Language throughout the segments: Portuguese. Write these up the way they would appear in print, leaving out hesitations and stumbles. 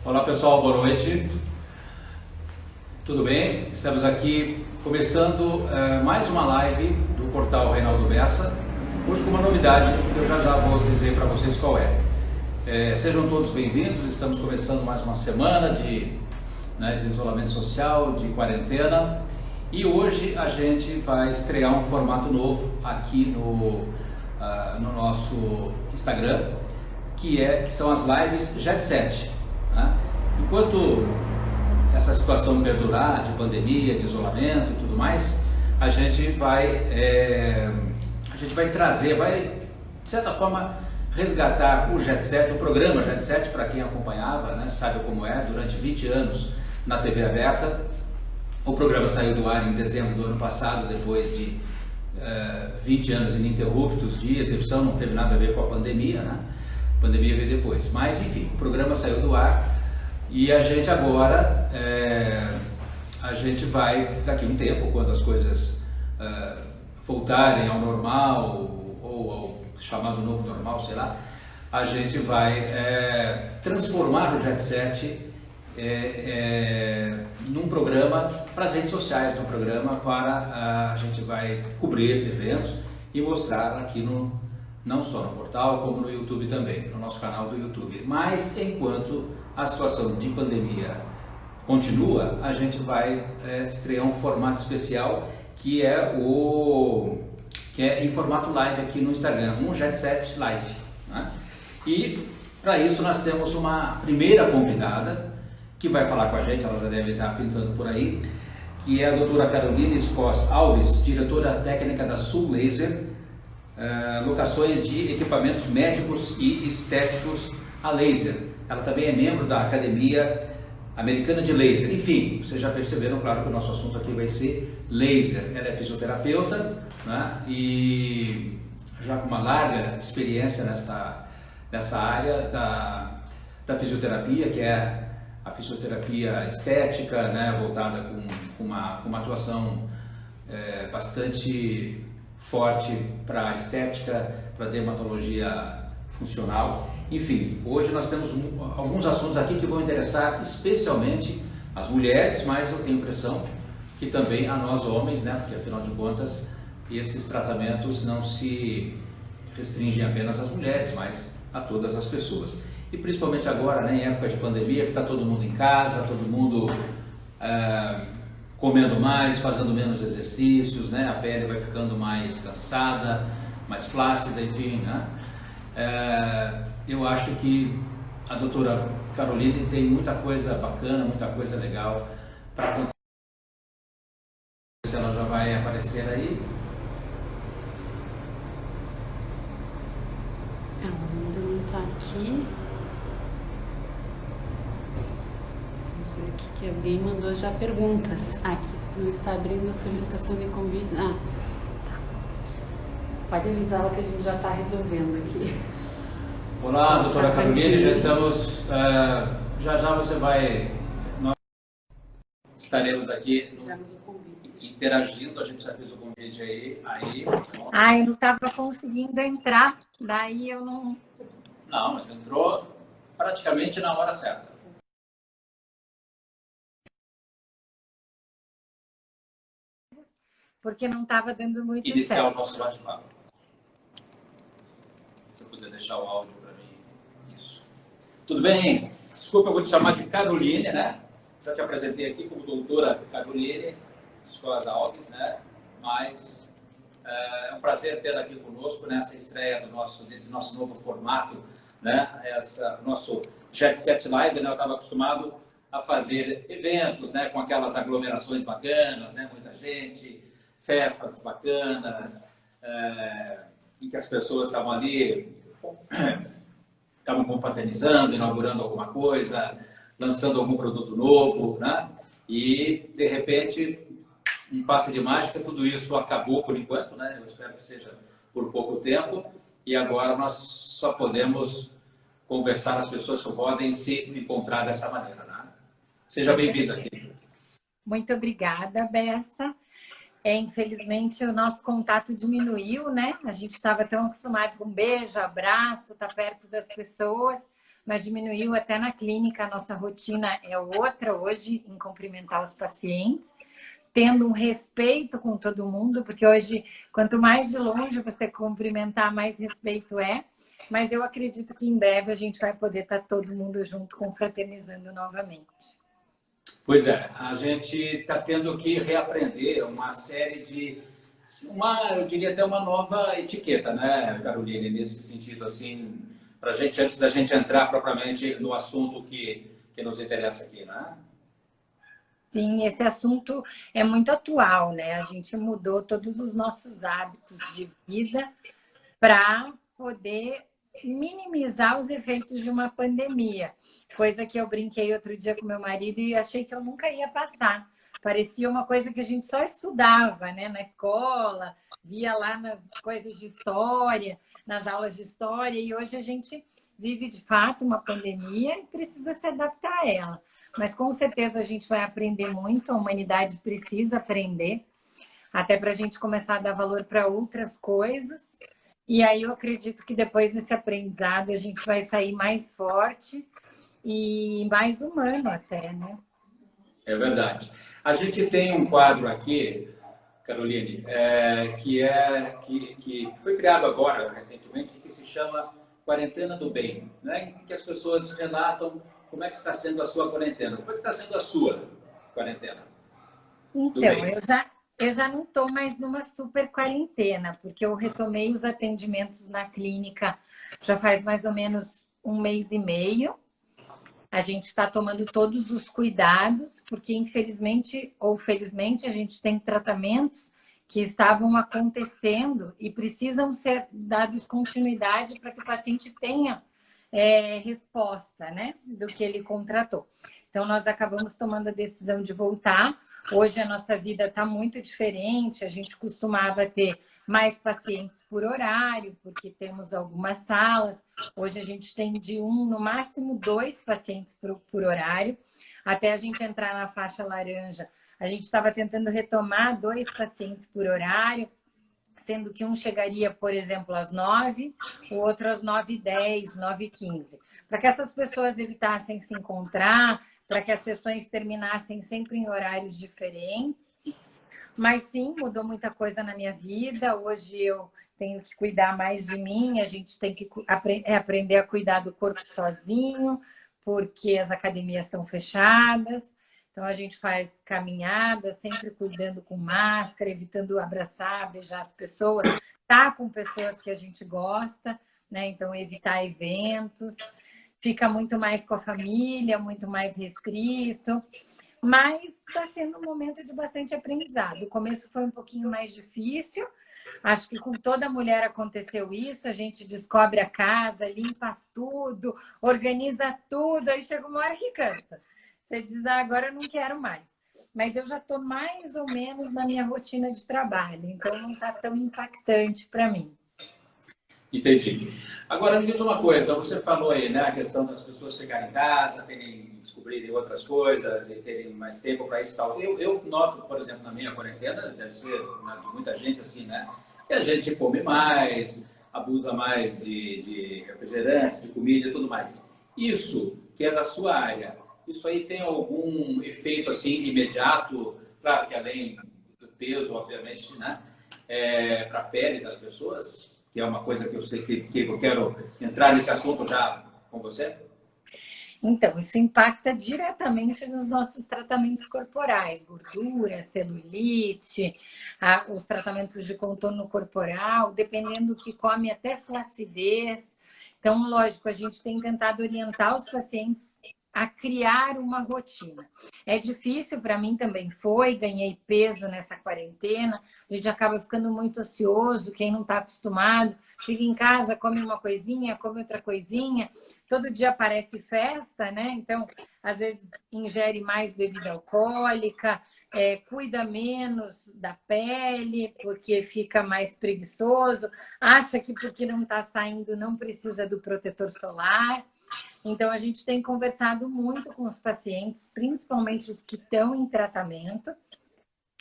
Olá pessoal, boa noite. Tudo bem? Estamos aqui começando mais uma live do portal Reinaldo Bessa. Hoje com uma novidade que eu já vou dizer para vocês qual é. Sejam todos bem-vindos, estamos começando mais uma semana de isolamento social, de quarentena. E hoje a gente vai estrear um formato novo aqui no nosso Instagram, que são as lives Jet Set. Né? Enquanto essa situação perdurar de pandemia, de isolamento e tudo mais, a gente vai trazer, de certa forma resgatar o Jet Set, o programa Jet Set, para quem acompanhava, né, sabe como é, durante 20 anos na TV aberta. O programa saiu do ar em dezembro do ano passado, depois de 20 anos ininterruptos de exibição, não teve nada a ver com a pandemia, né? A pandemia veio depois, mas enfim, o programa saiu do ar e a gente agora, a gente vai, daqui a um tempo, quando as coisas voltarem ao normal, ou ao chamado novo normal, sei lá, a gente vai transformar o Jet Set num programa para as redes sociais, num programa para a gente vai cobrir eventos e mostrar aqui não só no portal, como no YouTube também, no nosso canal do YouTube. Mas enquanto a situação de pandemia continua, a gente vai estrear um formato especial que é em formato live aqui no Instagram, um Jet Set Live, né? E para isso nós temos uma primeira convidada que vai falar com a gente, ela já deve estar pintando por aí, que é a doutora Caroline Scos Alves, diretora técnica da Sul Laser, locações de equipamentos médicos e estéticos a laser. Ela também é membro da Academia Americana de Laser. Enfim, vocês já perceberam, claro, que o nosso assunto aqui vai ser laser. Ela é fisioterapeuta, né, e já com uma larga experiência nessa área da fisioterapia, que é a fisioterapia estética, né, voltada com uma atuação bastante forte para a estética, para a dermatologia funcional. Enfim, hoje nós temos alguns assuntos aqui que vão interessar especialmente as mulheres, mas eu tenho a impressão que também a nós homens, né, porque afinal de contas esses tratamentos não se restringem apenas às mulheres, mas a todas as pessoas. E principalmente agora, né, em época de pandemia, que está todo mundo em casa, todo mundo comendo mais, fazendo menos exercícios, né, a pele vai ficando mais cansada, mais flácida, enfim, né? Eu acho que a doutora Caroline tem muita coisa bacana, muita coisa legal para contar. Se ela já vai aparecer aí. Ela ainda não está aqui. Vamos ver aqui que alguém mandou já perguntas. Aqui, não está abrindo a solicitação de convite. Tá. Pode avisá-la que a gente já está resolvendo aqui. Olá, doutora Caroline, já estamos, já você vai, nós estaremos aqui interagindo, a gente já fez o convite aí. Eu não estava conseguindo entrar, daí eu não... Não, mas entrou praticamente na hora certa. Porque não estava dando muito Iniciar certo. o nosso bate-papo. Se você puder deixar o áudio para mim. Isso. Tudo bem? Desculpa, eu vou te chamar de Caroline, né? Já te apresentei aqui como doutora Caroline Scos Alves, né? Mas é um prazer tê-la aqui conosco nessa estreia desse nosso novo formato, né? Nosso Jet Set Live, né? Eu estava acostumado a fazer eventos, né? Com aquelas aglomerações bacanas, né? Muita gente, festas bacanas, em que as pessoas estavam ali, estavam confraternizando, inaugurando alguma coisa, lançando algum produto novo, né? E, de repente, um passe de mágica, tudo isso acabou por enquanto, né? Eu espero que seja por pouco tempo, e agora nós só podemos conversar, as pessoas só podem se encontrar dessa maneira, né? Seja bem-vinda aqui. Muito obrigada, Bessa. Infelizmente, o nosso contato diminuiu, né? A gente estava tão acostumado com beijo, abraço, estar perto das pessoas, mas diminuiu até na clínica. A nossa rotina é outra hoje em cumprimentar os pacientes, tendo um respeito com todo mundo, porque hoje, quanto mais de longe você cumprimentar, mais respeito é. Mas eu acredito que em breve a gente vai poder estar todo mundo junto, confraternizando novamente. Pois é, a gente está tendo que reaprender uma série de, eu diria até uma nova etiqueta, né, Caroline, nesse sentido, assim, para gente, antes da gente entrar propriamente no assunto que nos interessa aqui, né? Sim, esse assunto é muito atual, né? A gente mudou todos os nossos hábitos de vida para poder minimizar os efeitos de uma pandemia. Coisa que eu brinquei outro dia com meu marido e achei que eu nunca ia passar. Parecia uma coisa que a gente só estudava, né? Na escola, via lá nas coisas de história, nas aulas de história, e hoje a gente vive de fato uma pandemia e precisa se adaptar a ela. Mas com certeza a gente vai aprender muito, a humanidade precisa aprender, até para a gente começar a dar valor para outras coisas. E aí eu acredito que depois desse aprendizado a gente vai sair mais forte e mais humano até, né? É verdade. A gente tem um quadro aqui, Caroline, que foi criado agora, recentemente, que se chama Quarentena do Bem, né? Em que as pessoas relatam como é que está sendo a sua quarentena. Como é que está sendo a sua quarentena? Então, eu já não estou mais numa super quarentena, porque eu retomei os atendimentos na clínica já faz mais ou menos um mês e meio. A gente está tomando todos os cuidados, porque infelizmente ou felizmente a gente tem tratamentos que estavam acontecendo e precisam ser dados continuidade para que o paciente tenha resposta, né, do que ele contratou. Então, nós acabamos tomando a decisão de voltar. Hoje a nossa vida está muito diferente, a gente costumava ter mais pacientes por horário, porque temos algumas salas. Hoje a gente tem de no máximo 2 pacientes por horário. Até a gente entrar na faixa laranja, a gente estava tentando retomar 2 pacientes por horário, sendo que um chegaria, por exemplo, às 9, o outro às 9h10, 9h15. Para que essas pessoas evitassem se encontrar, para que as sessões terminassem sempre em horários diferentes. Mas sim, mudou muita coisa na minha vida. Hoje eu tenho que cuidar mais de mim, a gente tem que aprender a cuidar do corpo sozinho, porque as academias estão fechadas. Então, a gente faz caminhada, sempre cuidando com máscara, evitando abraçar, beijar as pessoas, tá com pessoas que a gente gosta, né? Então, evitar eventos. Fica muito mais com a família, muito mais restrito. Mas está sendo um momento de bastante aprendizado. O começo foi um pouquinho mais difícil. Acho que com toda mulher aconteceu isso. A gente descobre a casa, limpa tudo, organiza tudo. Aí chega uma hora que cansa. Você diz, agora eu não quero mais. Mas eu já estou mais ou menos na minha rotina de trabalho. Então não está tão impactante para mim. Entendi. Agora, me diz uma coisa, você falou aí, né, a questão das pessoas ficarem em casa, descobrirem outras coisas e terem mais tempo para isso e tal. Eu noto, por exemplo, na minha quarentena, deve ser de muita gente assim, né, que a gente come mais, abusa mais de refrigerante, de comida e tudo mais. Isso, que é da sua área, isso aí tem algum efeito assim imediato, claro que além do peso, obviamente, né, para a pele das pessoas? Que é uma coisa que eu sei que eu quero entrar nesse assunto já com você? Então, isso impacta diretamente nos nossos tratamentos corporais, gordura, celulite, os tratamentos de contorno corporal, dependendo do que come, até flacidez. Então, lógico, a gente tem tentado orientar os pacientes a criar uma rotina. É difícil, para mim também foi, ganhei peso nessa quarentena, a gente acaba ficando muito ocioso, quem não está acostumado, fica em casa, come uma coisinha, come outra coisinha, todo dia parece festa, né? Então, às vezes ingere mais bebida alcoólica, cuida menos da pele, porque fica mais preguiçoso, acha que porque não está saindo não precisa do protetor solar. Então, a gente tem conversado muito com os pacientes, principalmente os que estão em tratamento,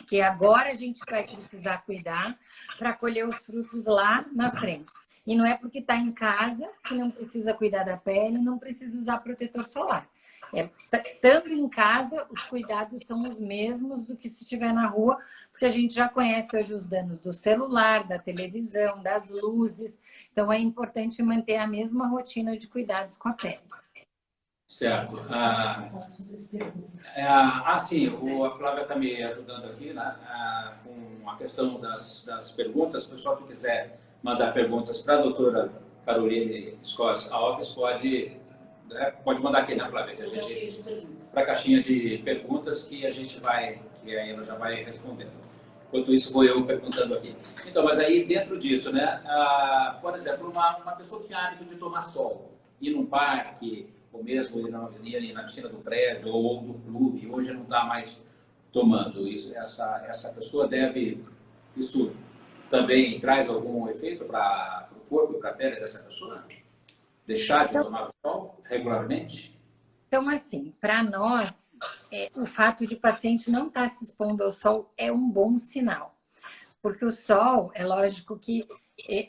que agora a gente vai precisar cuidar para colher os frutos lá na frente. E não é porque está em casa que não precisa cuidar da pele, não precisa usar protetor solar. Estando em casa, os cuidados são os mesmos do que se estiver na rua, porque a gente já conhece hoje os danos do celular, da televisão, das luzes. Então, é importante manter a mesma rotina de cuidados com a pele. Certo. Sim, a Flávia está me ajudando aqui, né, com a questão das perguntas. Se o pessoal que quiser mandar perguntas para a doutora Caroline Scott Alves, pode mandar aqui, né, Flávia? Para a caixinha de perguntas que a gente que a Eva já vai respondendo. Enquanto isso, vou eu perguntando aqui. Então, mas aí dentro disso, né, por exemplo, uma pessoa que tinha hábito de tomar sol, ir num parque, ou mesmo ir na piscina do prédio ou do clube, hoje não está mais tomando isso. Essa pessoa isso também traz algum efeito para o corpo e para a pele dessa pessoa? Deixar de tomar o sol regularmente? Então, assim, para nós, o fato de o paciente não estar se expondo ao sol é um bom sinal. Porque o sol, é lógico que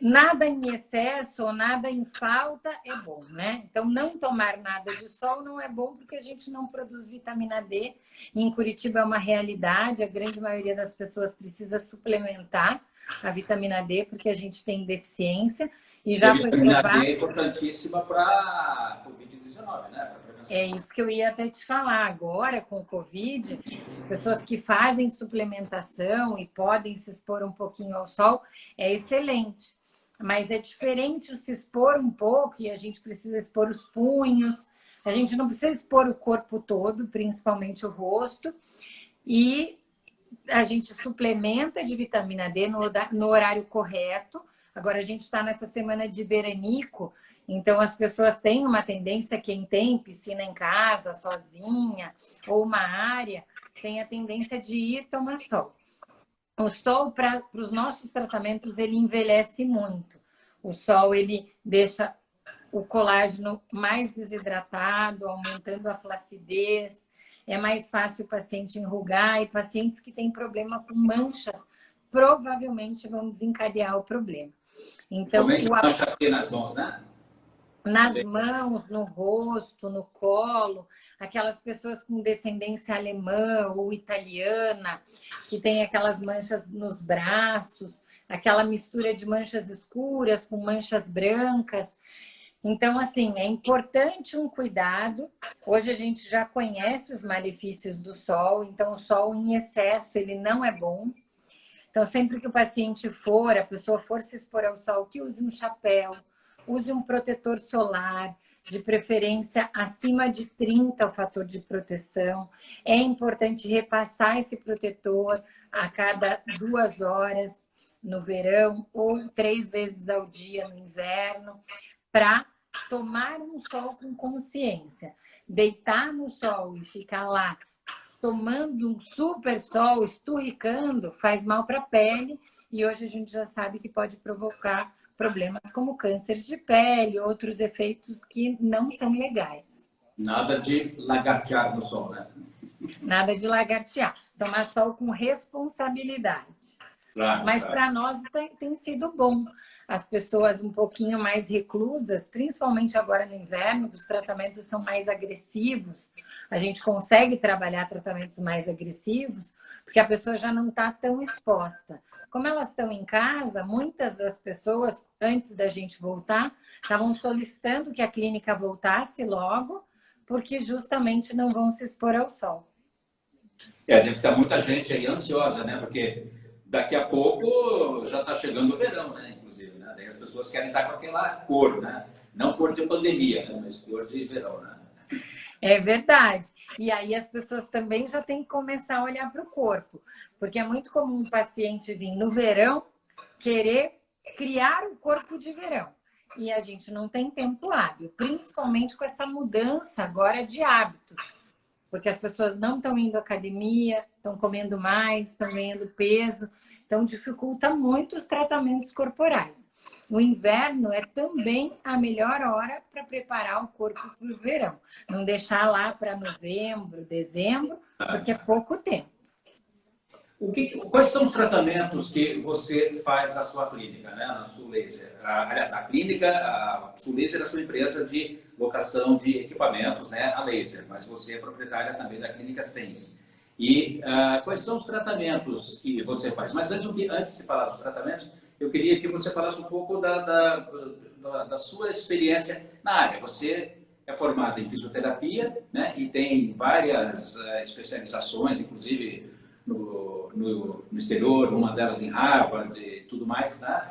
nada em excesso ou nada em falta é bom, né? Então, não tomar nada de sol não é bom porque a gente não produz vitamina D. Em Curitiba é uma realidade, a grande maioria das pessoas precisa suplementar a vitamina D porque a gente tem deficiência. E já foi provado... A vitamina D é importantíssima para a Covid-19, né? É isso que eu ia até te falar agora com o Covid, as pessoas que fazem suplementação e podem se expor um pouquinho ao sol, é excelente. Mas é diferente o se expor um pouco e a gente precisa expor os punhos, a gente não precisa expor o corpo todo, principalmente o rosto, e a gente suplementa de vitamina D no horário correto. Agora a gente está nessa semana de veranico, então as pessoas têm uma tendência, quem tem piscina em casa, sozinha, ou uma área, tem a tendência de ir tomar sol. O sol, para os nossos tratamentos, ele envelhece muito. O sol, ele deixa o colágeno mais desidratado, aumentando a flacidez. É mais fácil o paciente enrugar e pacientes que têm problema com manchas provavelmente vão desencadear o problema. Então, mancha aqui nas mãos, né? Nas mãos, no rosto, no colo, aquelas pessoas com descendência alemã ou italiana, que tem aquelas manchas nos braços, aquela mistura de manchas escuras com manchas brancas. Então, assim, é importante um cuidado. Hoje a gente já conhece os malefícios do sol, então o sol em excesso, ele não é bom. Então, sempre que o paciente a pessoa for se expor ao sol, que use um chapéu, use um protetor solar, de preferência acima de 30 o fator de proteção. É importante repassar esse protetor a cada 2 horas no verão ou 3 vezes ao dia no inverno, para tomar um sol com consciência. Deitar no sol e ficar lá tomando um super sol, esturricando, faz mal para a pele. E hoje a gente já sabe que pode provocar problemas como câncer de pele, outros efeitos que não são legais. Nada de lagartear no sol, né? Nada de lagartear. Tomar sol com responsabilidade. Claro, mas para nós tem sido bom. As pessoas um pouquinho mais reclusas, principalmente agora no inverno, os tratamentos são mais agressivos. A gente consegue trabalhar tratamentos mais agressivos, porque a pessoa já não está tão exposta. Como elas estão em casa, muitas das pessoas, antes da gente voltar, estavam solicitando que a clínica voltasse logo, porque justamente não vão se expor ao sol. Deve estar muita gente aí ansiosa, né? Porque daqui a pouco já está chegando o verão, né? Inclusive, né? Daí as pessoas querem estar com aquela cor, né? Não cor de pandemia, né? Mas cor de verão, né? É verdade. E aí as pessoas também já têm que começar a olhar para o corpo. Porque é muito comum um paciente vir no verão querer criar o corpo de verão. E a gente não tem tempo hábil, principalmente com essa mudança agora de hábitos. Porque as pessoas não estão indo à academia, estão comendo mais, estão ganhando peso. Então, dificulta muito os tratamentos corporais. O inverno é também a melhor hora para preparar o corpo para o verão. Não deixar lá para novembro, dezembro, porque é pouco tempo. Quais são os tratamentos que você faz na sua clínica, né? Na Sul Laser? Aliás, a Sul Laser é a sua empresa de locação de equipamentos, né, a laser, mas você é proprietária também da clínica Sense. E quais são os tratamentos que você faz? Mas antes de falar dos tratamentos, eu queria que você falasse um pouco da sua experiência na área. Você é formada em fisioterapia, né, e tem várias especializações, inclusive no exterior, uma delas em Harvard e tudo mais, né?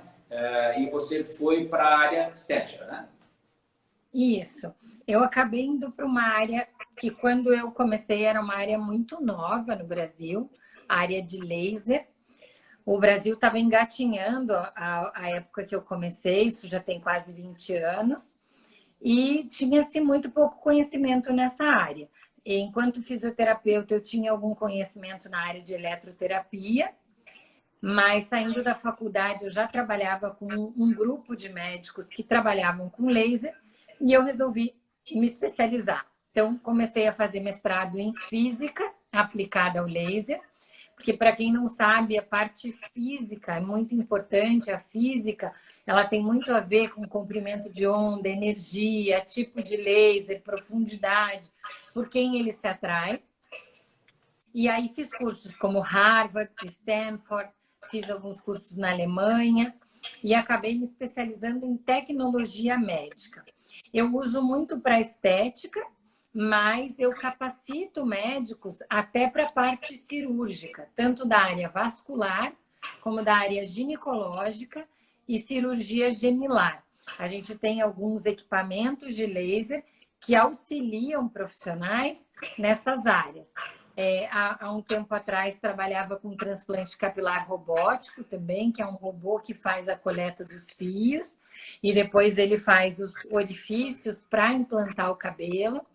E você foi para a área estética, né? Isso. Eu acabei indo para uma área que, quando eu comecei, era uma área muito nova no Brasil, a área de laser. O Brasil estava engatinhando a época que eu comecei, isso já tem quase 20 anos, e tinha-se muito pouco conhecimento nessa área. Enquanto fisioterapeuta, eu tinha algum conhecimento na área de eletroterapia, mas saindo da faculdade, eu já trabalhava com um grupo de médicos que trabalhavam com laser e eu resolvi me especializar. Então, comecei a fazer mestrado em física aplicada ao laser, porque, para quem não sabe, a parte física é muito importante. A física, ela tem muito a ver com comprimento de onda, energia, tipo de laser, profundidade, por quem ele se atrai. E aí fiz cursos como Harvard, Stanford, fiz alguns cursos na Alemanha e acabei me especializando em tecnologia médica. Eu uso muito para estética, mas eu capacito médicos até para a parte cirúrgica, tanto da área vascular, como da área ginecológica e cirurgia genilar. A gente tem alguns equipamentos de laser que auxiliam profissionais nessas áreas. Há um tempo atrás, trabalhava com transplante capilar robótico também, que é um robô que faz a coleta dos fios e depois ele faz os orifícios para implantar o cabelo.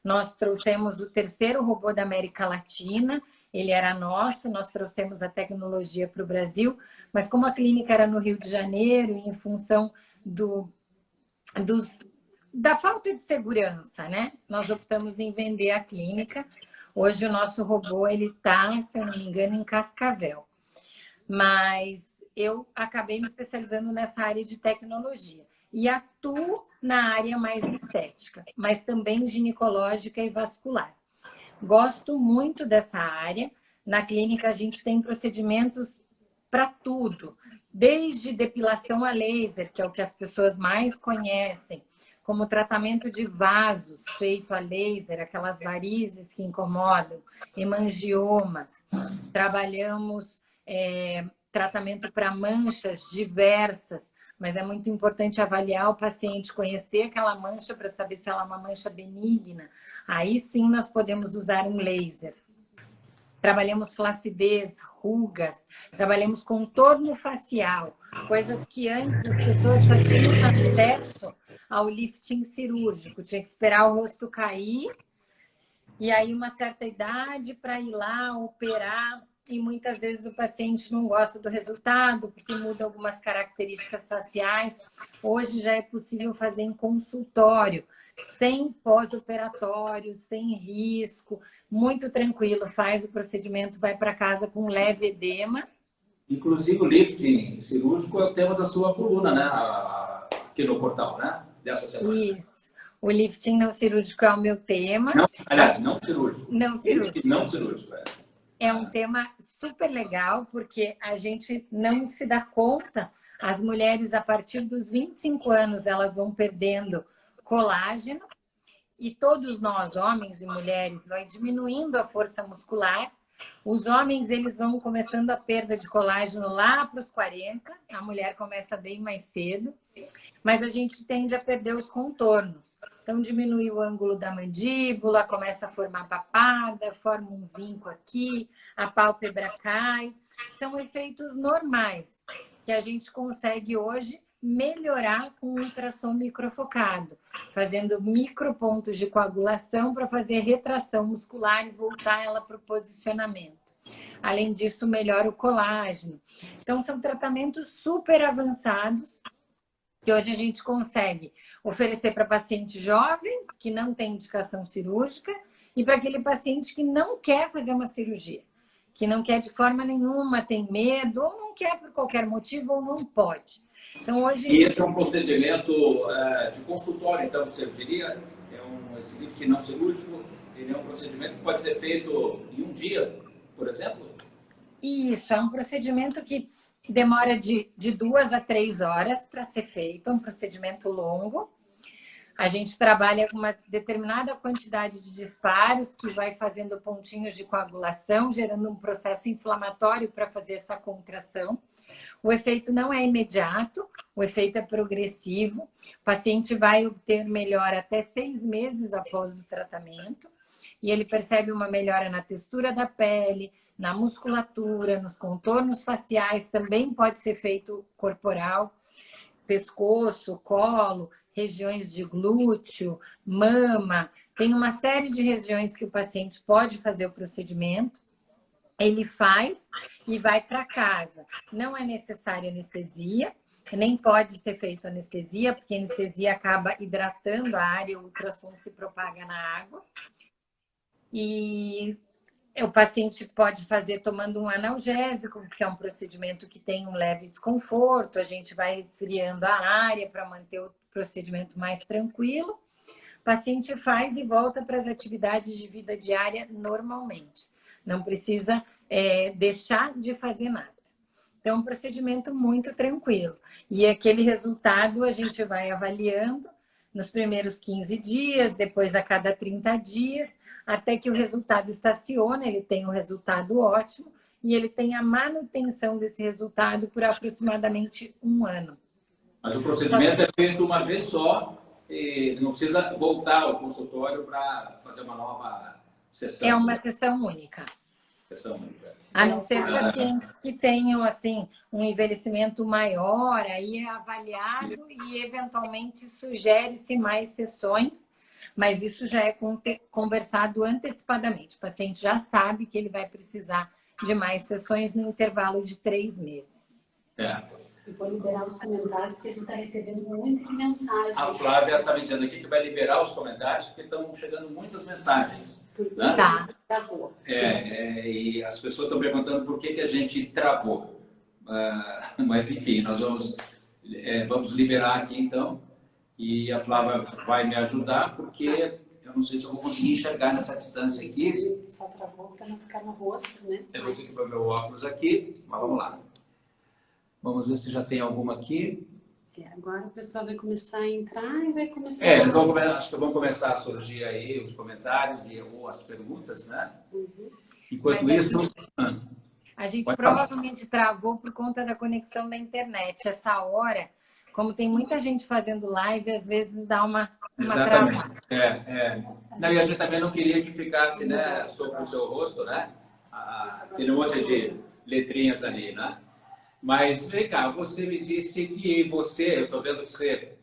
Nós trouxemos o terceiro robô da América Latina, ele era nosso, nós trouxemos a tecnologia para o Brasil, mas como a clínica era no Rio de Janeiro, e em função da falta de segurança, né? Nós optamos em vender a clínica. Hoje o nosso robô está, se eu não me engano, em Cascavel. Mas eu acabei me especializando nessa área de tecnologia. E atuo na área mais estética, mas também ginecológica e vascular. Gosto muito dessa área. Na clínica, a gente tem procedimentos para tudo, desde depilação a laser, que é o que as pessoas mais conhecem, como tratamento de vasos feito a laser, aquelas varizes que incomodam, hemangiomas. Trabalhamos tratamento para manchas diversas, mas é muito importante avaliar o paciente, conhecer aquela mancha para saber se ela é uma mancha benigna. Aí sim nós podemos usar um laser. Trabalhamos flacidez, rugas, trabalhamos contorno facial, coisas que antes as pessoas só tinham acesso ao lifting cirúrgico, tinha que esperar o rosto cair e aí uma certa idade para ir lá operar. E muitas vezes o paciente não gosta do resultado, porque muda algumas características faciais. Hoje já é possível fazer em consultório, sem pós-operatório, sem risco, muito tranquilo. Faz o procedimento, vai para casa com leve edema. Inclusive o lifting cirúrgico é o tema da sua coluna, né? Aqui no portal, né? Dessa semana. Isso. O lifting não cirúrgico é o meu tema. Não, aliás, não cirúrgico. Não cirúrgico. Lifting não cirúrgico, É um tema super legal, porque a gente não se dá conta. As mulheres, a partir dos 25 anos, elas vão perdendo colágeno. E todos nós, homens e mulheres, vai diminuindo a força muscular. Os homens, eles vão começando a perda de colágeno lá para os 40. A mulher começa bem mais cedo. Mas a gente tende a perder os contornos. Então, diminui o ângulo da mandíbula, começa a formar papada, forma um vinco aqui, a pálpebra cai. São efeitos normais que a gente consegue hoje melhorar com ultrassom microfocado, fazendo micropontos de coagulação para fazer retração muscular e voltar ela para o posicionamento. Além disso, melhora o colágeno. Então, são tratamentos super avançados que hoje a gente consegue oferecer para pacientes jovens que não têm indicação cirúrgica e para aquele paciente que não quer fazer uma cirurgia. que não quer de forma nenhuma, tem medo, ou não quer por qualquer motivo, ou não pode. Então, hoje... E esse é um procedimento de consultório, então, você diria? Esse lift não cirúrgico, ele é um procedimento que pode ser feito em um dia, por exemplo? Isso, é um procedimento que demora de 2 a 3 horas para ser feito, é um procedimento longo. A gente trabalha com uma determinada quantidade de disparos que vai fazendo pontinhos de coagulação, gerando um processo inflamatório para fazer essa contração. O efeito não é imediato, o efeito é progressivo. O paciente vai obter melhora até 6 meses após o tratamento e ele percebe uma melhora na textura da pele, na musculatura, nos contornos faciais, também pode ser feito corporal, pescoço, colo, regiões de glúteo, mama. Tem uma série de regiões que o paciente pode fazer o procedimento. Ele faz e vai para casa. Não é necessária anestesia, nem pode ser feita anestesia, porque a anestesia acaba hidratando a área, o ultrassom se propaga na água. E o paciente pode fazer tomando um analgésico, que é um procedimento que tem um leve desconforto. A gente vai resfriando a área para manter o procedimento mais tranquilo. O paciente faz e volta para as atividades de vida diária normalmente. Não precisa deixar de fazer nada. Então, é um procedimento muito tranquilo. E aquele resultado a gente vai avaliando nos primeiros 15 dias, depois a cada 30 dias, até que o resultado estaciona, ele tem um resultado ótimo e ele tem a manutenção desse resultado por aproximadamente 1 ano. Mas o procedimento é feito uma vez só e não precisa voltar ao consultório para fazer uma nova sessão. É uma sessão única. Sessão única. A não ser pacientes que tenham assim, um envelhecimento maior, aí é avaliado e eventualmente sugere-se mais sessões, mas isso já é conversado antecipadamente. O paciente já sabe que ele vai precisar de mais sessões no intervalo de 3 meses. Eu vou liberar os comentários, que a gente está recebendo muita mensagem. A Flávia está me dizendo aqui que vai liberar os comentários, porque estão chegando muitas mensagens. Né? Tá. Travou. E as pessoas estão perguntando por que a gente travou. Mas, enfim, nós vamos liberar aqui, então. E a Flávia vai me ajudar, porque eu não sei se eu vou conseguir enxergar nessa distância aqui. Só travou para não ficar no rosto, né? Eu vou ter que pôr meu óculos aqui, mas vamos lá. Vamos ver se já tem alguma aqui. Agora o pessoal vai começar a entrar e vai começar Eles acho que vão começar a surgir aí os comentários ou as perguntas, né? Uhum. Enquanto isso... A gente provavelmente travou por conta da conexão da internet. Essa hora, como tem muita gente fazendo live, às vezes dá uma Exatamente. travada. Não, e a gente também não queria que ficasse, né, sobre o seu rosto, né? Aquele monte de letrinhas ali, né? Mas, vem cá, você me disse que você, eu estou vendo que você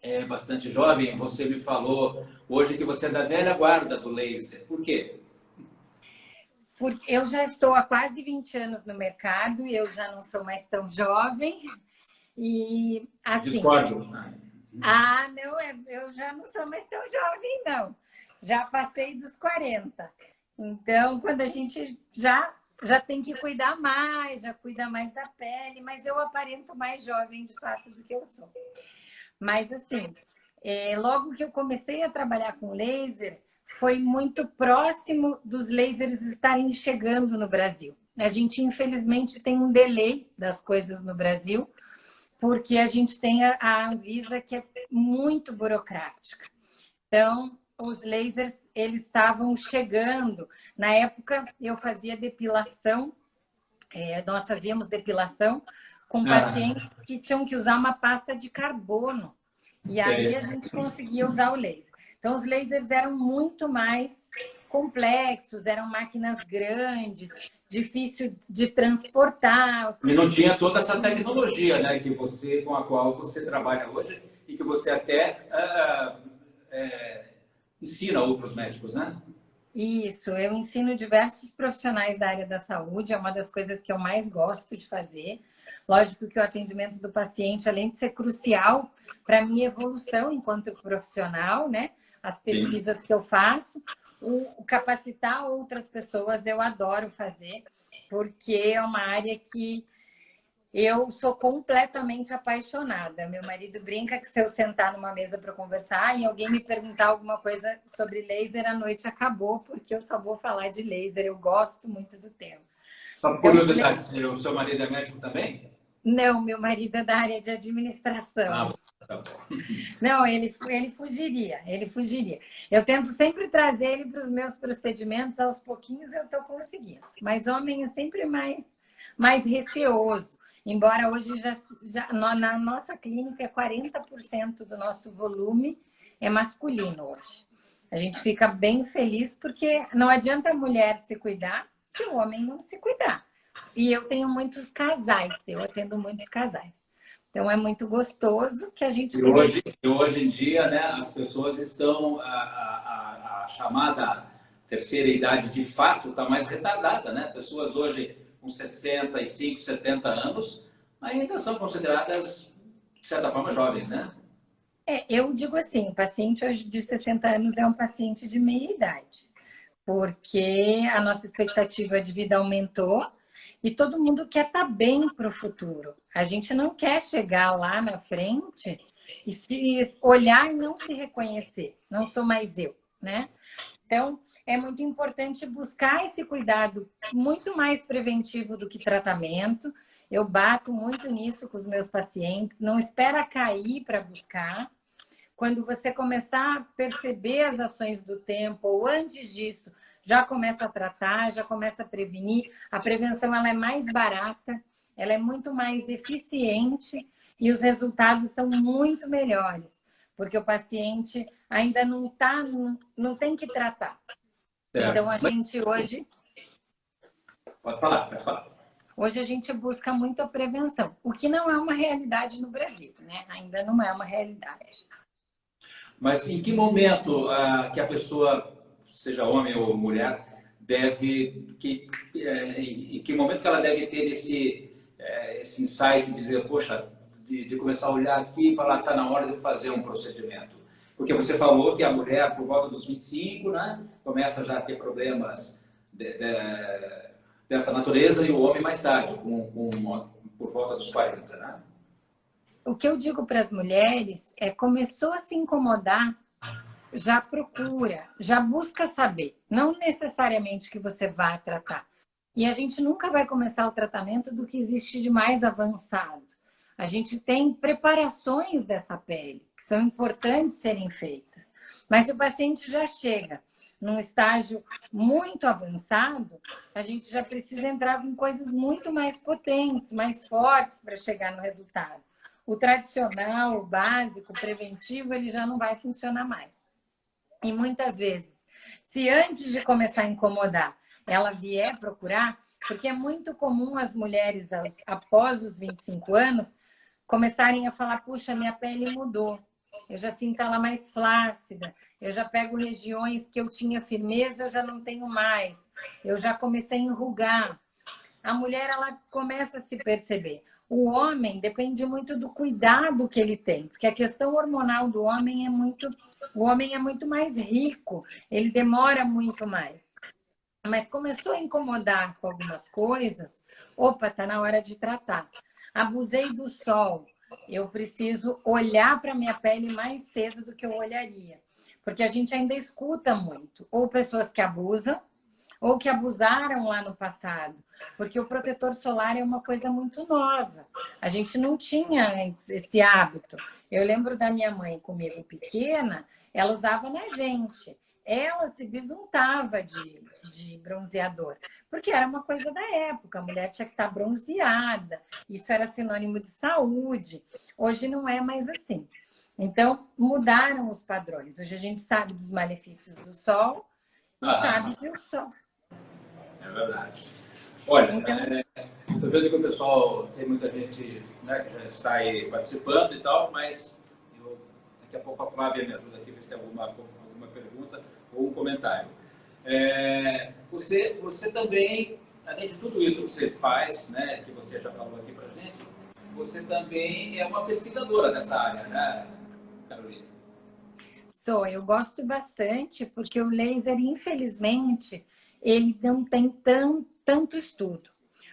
é bastante jovem, você me falou hoje que você é da velha guarda do laser. Por quê? Porque eu já estou há quase 20 anos no mercado e eu já não sou mais tão jovem. E, assim... Discordo. Não, eu já não sou mais tão jovem, não. Já passei dos 40. Então, quando a gente já tem que cuidar mais, já cuida mais da pele, mas eu aparento mais jovem, de fato, do que eu sou. Mas, assim, logo que eu comecei a trabalhar com laser, foi muito próximo dos lasers estarem chegando no Brasil. A gente, infelizmente, tem um delay das coisas no Brasil, porque a gente tem a Anvisa, que é muito burocrática. Então, os lasers, eles estavam chegando. Na época, eu fazia depilação, nós fazíamos depilação com pacientes que tinham que usar uma pasta de carbono. E aí a gente conseguia usar o laser. Então, os lasers eram muito mais complexos, eram máquinas grandes, difícil de transportar. E não tinha toda essa tecnologia, né, com a qual você trabalha hoje e que você até ensina outros médicos, né? Isso, eu ensino diversos profissionais da área da saúde, é uma das coisas que eu mais gosto de fazer. Lógico que o atendimento do paciente, além de ser crucial para a minha evolução enquanto profissional, né? As pesquisas que eu faço, O capacitar outras pessoas eu adoro fazer, porque é uma área que eu sou completamente apaixonada. Meu marido brinca que se eu sentar numa mesa para conversar e alguém me perguntar alguma coisa sobre laser, a noite acabou, porque eu só vou falar de laser. Eu gosto muito do tema. Só por curiosidade, o seu marido é médico também? Não, meu marido é da área de administração. Tá bom. Não, ele fugiria, ele fugiria. Eu tento sempre trazer ele para os meus procedimentos, aos pouquinhos eu estou conseguindo. Mas homem é sempre mais receoso. Embora hoje na nossa clínica 40% do nosso volume é masculino hoje. A gente fica bem feliz porque não adianta a mulher se cuidar se o homem não se cuidar. E eu tenho muitos casais, eu atendo muitos casais. Então é muito gostoso que a gente... Hoje em dia, né, as pessoas estão... A chamada terceira idade de fato está mais retardada, né? Pessoas hoje com 65, 70 anos ainda são consideradas, de certa forma, jovens, né? Eu digo assim, o paciente hoje de 60 anos é um paciente de meia idade, porque a nossa expectativa de vida aumentou e todo mundo quer estar bem para o futuro. A gente não quer chegar lá na frente e se olhar e não se reconhecer. Não sou mais eu, né? Então, é muito importante buscar esse cuidado muito mais preventivo do que tratamento. Eu bato muito nisso com os meus pacientes. Não espera cair para buscar. Quando você começar a perceber as ações do tempo, ou antes disso, já começa a tratar, já começa a prevenir. A prevenção ela é mais barata, ela é muito mais eficiente e os resultados são muito melhores, porque o paciente ainda não tem que tratar. Certo. Então, a gente hoje... Pode falar. Hoje a gente busca muito a prevenção, o que não é uma realidade no Brasil, né? Ainda não é uma realidade. Mas em que momento que a pessoa, seja homem ou mulher, em que momento que ela deve ter esse insight de dizer, poxa, de começar a olhar aqui e falar, está na hora de fazer um procedimento? Porque você falou que a mulher, por volta dos 25, né, começa já a ter problemas dessa natureza e o homem mais tarde, por volta dos 40, né? O que eu digo para as mulheres é, começou a se incomodar, já procura, já busca saber. Não necessariamente que você vá tratar. E a gente nunca vai começar o tratamento do que existe de mais avançado. A gente tem preparações dessa pele, que são importantes serem feitas. Mas se o paciente já chega num estágio muito avançado, a gente já precisa entrar com coisas muito mais potentes, mais fortes para chegar no resultado. O tradicional, o básico, o preventivo, ele já não vai funcionar mais. E muitas vezes, se antes de começar a incomodar, ela vier procurar, porque é muito comum as mulheres, após os 25 anos, começarem a falar, puxa, minha pele mudou, eu já sinto ela mais flácida, eu já pego regiões que eu tinha firmeza, eu já não tenho mais, eu já comecei a enrugar. A mulher, ela começa a se perceber. O homem depende muito do cuidado que ele tem, porque a questão hormonal do homem é muito... O homem é muito mais rico, ele demora muito mais. Mas começou a incomodar com algumas coisas, opa, tá na hora de tratar. Abusei do sol, eu preciso olhar para minha pele mais cedo do que eu olharia. Porque a gente ainda escuta muito, ou pessoas que abusam, ou que abusaram lá no passado, porque o protetor solar é uma coisa muito nova. A gente não tinha antes esse hábito. Eu lembro da minha mãe comigo pequena, ela usava na gente. Ela se bisuntava de bronzeador, porque era uma coisa da época, a mulher tinha que estar bronzeada, isso era sinônimo de saúde. Hoje não é mais assim. Então, mudaram os padrões. Hoje a gente sabe dos malefícios do sol e sabe que o sol... É verdade. Olha, então, estou vendo que o pessoal, tem muita gente, né, que já está aí participando e tal, mas daqui a pouco a Flávia me ajuda aqui, ver se tem alguma pergunta ou um comentário. Você também, além de tudo isso que você faz, né, que você já falou aqui para gente, você também é uma pesquisadora nessa área, né, Carolina? Eu gosto bastante, porque o laser, infelizmente, ele não tem tanto estudo.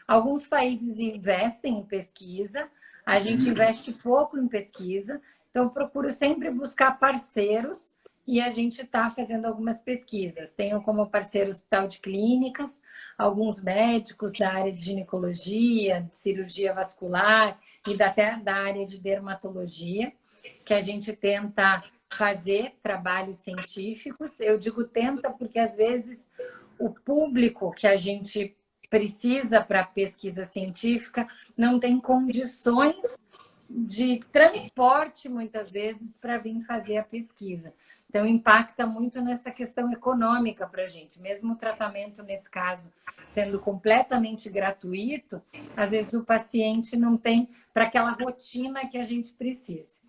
Alguns países investem em pesquisa, a gente investe pouco em pesquisa, então eu procuro sempre buscar parceiros e a gente está fazendo algumas pesquisas. Tenho como parceiro o Hospital de Clínicas, alguns médicos da área de ginecologia, de cirurgia vascular e até da área de dermatologia, que a gente tenta fazer trabalhos científicos. Eu digo tenta porque, às vezes, o público que a gente precisa para pesquisa científica não tem condições de transporte, muitas vezes, para vir fazer a pesquisa. Então, impacta muito nessa questão econômica para a gente. Mesmo o tratamento, nesse caso, sendo completamente gratuito, às vezes o paciente não tem para aquela rotina que a gente precisa.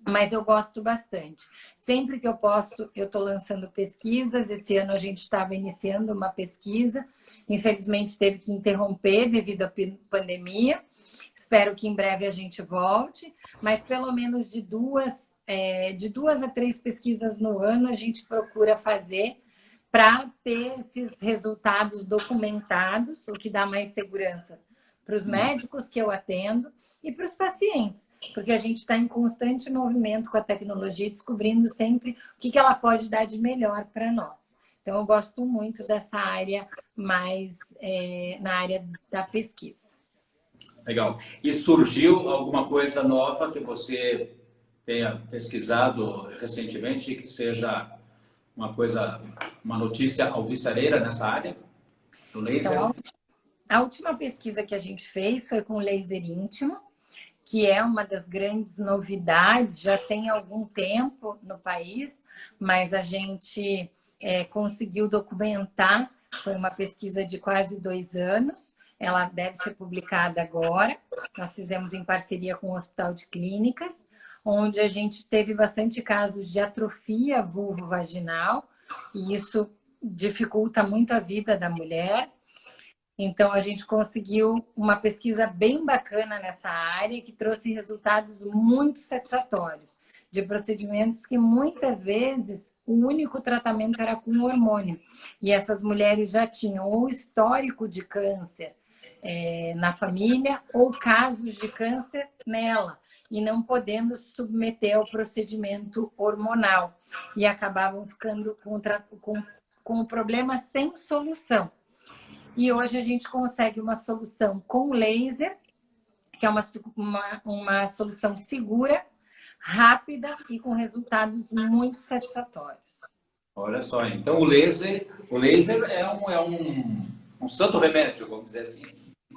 Mas eu gosto bastante. Sempre que eu posso, eu estou lançando pesquisas. Esse ano a gente estava iniciando uma pesquisa. Infelizmente, teve que interromper devido à pandemia. Espero que em breve a gente volte. Mas pelo menos de duas a três pesquisas no ano a gente procura fazer para ter esses resultados documentados, o que dá mais segurança para os médicos que eu atendo e para os pacientes, porque a gente está em constante movimento com a tecnologia, descobrindo sempre o que ela pode dar de melhor para nós. Então, eu gosto muito dessa área mais na área da pesquisa. Legal. E surgiu alguma coisa nova que você tenha pesquisado recentemente, que seja uma notícia alvissareira nessa área do laser? Então, a última pesquisa que a gente fez foi com laser íntimo, que é uma das grandes novidades, já tem algum tempo no país, mas a gente conseguiu documentar. Foi uma pesquisa de quase 2 anos, ela deve ser publicada agora. Nós fizemos em parceria com o Hospital de Clínicas, onde a gente teve bastante casos de atrofia vulvovaginal, e isso dificulta muito a vida da mulher. Então, a gente conseguiu uma pesquisa bem bacana nessa área, que trouxe resultados muito satisfatórios, de procedimentos que muitas vezes o único tratamento era com hormônio. E essas mulheres já tinham ou histórico de câncer na família, ou casos de câncer nela, e não podendo se submeter ao procedimento hormonal. E acabavam ficando com o problema sem solução. E hoje a gente consegue uma solução com laser, que é uma solução segura, rápida e com resultados muito satisfatórios. Olha só, então o laser é um santo remédio, vamos dizer assim.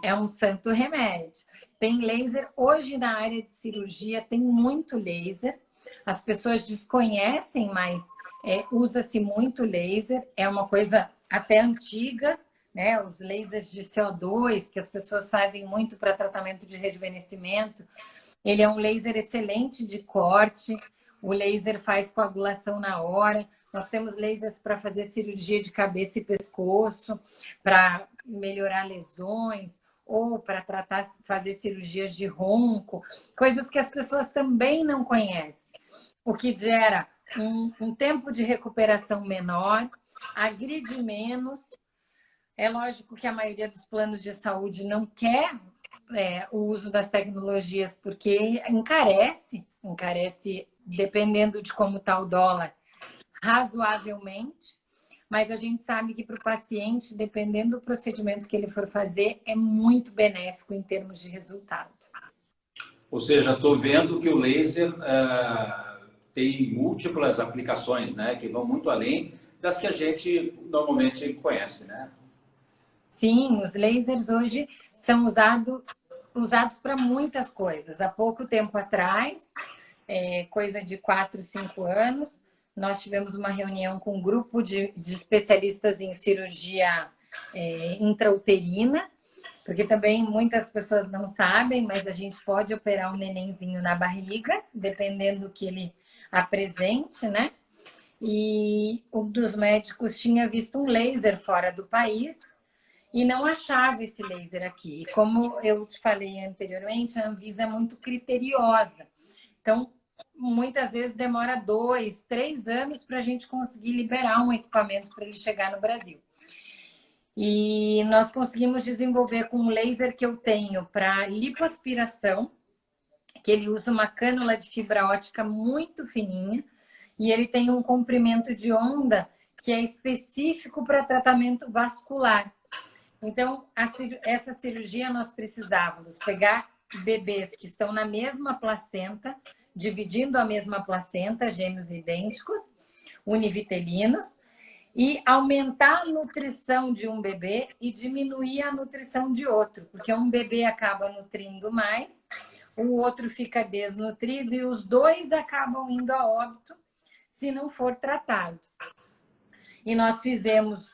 É um santo remédio. Tem laser, hoje na área de cirurgia tem muito laser. As pessoas desconhecem, mas usa-se muito laser. É uma coisa até antiga, né? Os lasers de CO2, que as pessoas fazem muito para tratamento de rejuvenescimento. Ele é um laser excelente de corte. O laser faz coagulação na hora. Nós temos lasers para fazer cirurgia de cabeça e pescoço, para melhorar lesões, ou para fazer cirurgias de ronco, coisas que as pessoas também não conhecem, o que gera um tempo de recuperação menor, agride menos. É lógico que a maioria dos planos de saúde não quer o uso das tecnologias, porque encarece, dependendo de como está o dólar, razoavelmente. Mas a gente sabe que para o paciente, dependendo do procedimento que ele for fazer, é muito benéfico em termos de resultado. Ou seja, estou vendo que o laser tem múltiplas aplicações, né, que vão muito além das que a gente normalmente conhece, né? Sim, os lasers hoje são usados para muitas coisas. Há pouco tempo atrás, coisa de 4, 5 anos, nós tivemos uma reunião com um grupo de especialistas em cirurgia intrauterina, porque também muitas pessoas não sabem, mas a gente pode operar um nenenzinho na barriga, dependendo do que ele apresente, né? E um dos médicos tinha visto um laser fora do país e não achava esse laser aqui. E como eu te falei anteriormente, a Anvisa é muito criteriosa. Então, muitas vezes demora 2, 3 anos para a gente conseguir liberar um equipamento para ele chegar no Brasil. E nós conseguimos desenvolver com um laser que eu tenho para lipoaspiração, que ele usa uma cânula de fibra ótica muito fininha e ele tem um comprimento de onda que é específico para tratamento vascular. Então, essa cirurgia nós precisávamos pegar bebês que estão na mesma placenta, dividindo a mesma placenta, gêmeos idênticos, univitelinos, e aumentar a nutrição de um bebê e diminuir a nutrição de outro, porque um bebê acaba nutrindo mais, o outro fica desnutrido e os dois acabam indo a óbito se não for tratado. E nós fizemos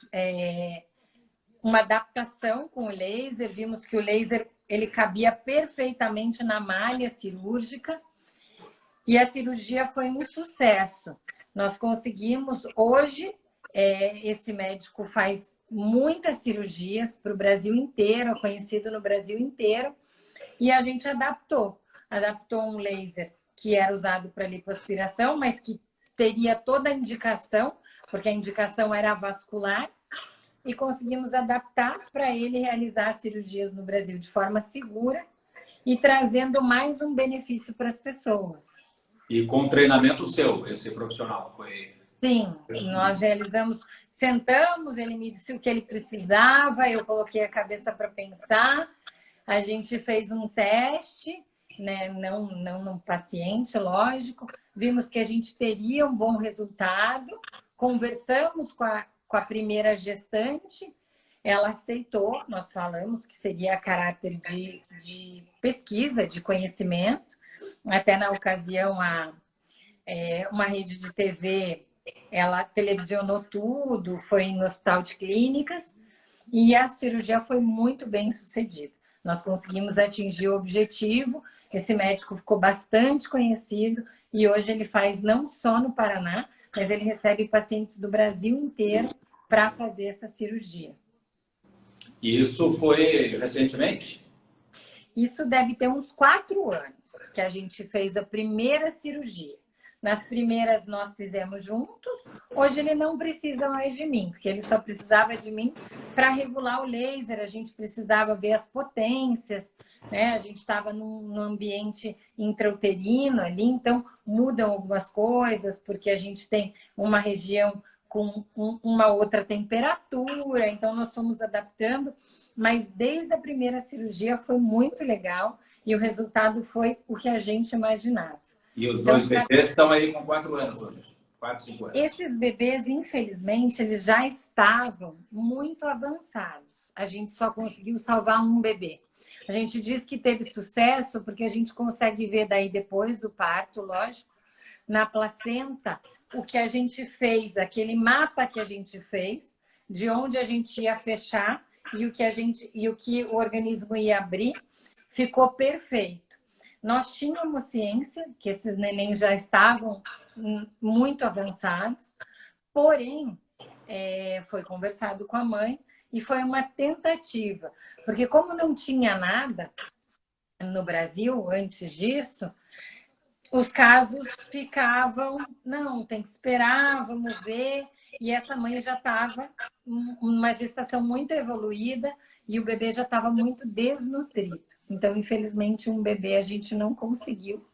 uma adaptação com o laser, vimos que o laser ele cabia perfeitamente na malha cirúrgica e a cirurgia foi um sucesso. Nós conseguimos, hoje, esse médico faz muitas cirurgias para o Brasil inteiro, é conhecido no Brasil inteiro, e a gente adaptou um laser que era usado para lipoaspiração, mas que teria toda a indicação, porque a indicação era vascular, e conseguimos adaptar para ele realizar cirurgias no Brasil de forma segura e trazendo mais um benefício para as pessoas. E com treinamento seu, esse profissional foi... Sim, nós realizamos, sentamos, ele me disse o que ele precisava, eu coloquei a cabeça para pensar, a gente fez um teste, né? Não no paciente, lógico, vimos que a gente teria um bom resultado, conversamos com a primeira gestante, ela aceitou, nós falamos que seria a caráter de pesquisa, de conhecimento, até na ocasião uma rede de TV, ela televisionou tudo, foi no Hospital de Clínicas e a cirurgia foi muito bem sucedida. Nós conseguimos atingir o objetivo, esse médico ficou bastante conhecido e hoje ele faz não só no Paraná, mas ele recebe pacientes do Brasil inteiro para fazer essa cirurgia. E isso foi recentemente? Isso deve ter uns 4 anos que a gente fez a primeira cirurgia. Nas primeiras nós fizemos juntos, hoje ele não precisa mais de mim, porque ele só precisava de mim para regular o laser, a gente precisava ver as potências, né? A gente estava num ambiente intrauterino ali, então mudam algumas coisas, porque a gente tem uma região com uma outra temperatura, então nós fomos adaptando, mas desde a primeira cirurgia foi muito legal e o resultado foi o que a gente imaginava. E os dois bebês estão aí com 4 anos hoje, 4, 5 anos. Esses bebês, infelizmente, eles já estavam muito avançados. A gente só conseguiu salvar um bebê. A gente diz que teve sucesso porque a gente consegue ver daí depois do parto, lógico, na placenta, o que a gente fez, aquele mapa que a gente fez, de onde a gente ia fechar e o que o organismo ia abrir, ficou perfeito. Nós tínhamos ciência que esses nenéns já estavam muito avançados, porém, foi conversado com a mãe e foi uma tentativa, porque como não tinha nada no Brasil antes disso, os casos ficavam, não, tem que esperar, vamos ver, e essa mãe já estava uma gestação muito evoluída e o bebê já estava muito desnutrido. Então, infelizmente, um bebê a gente não conseguiu,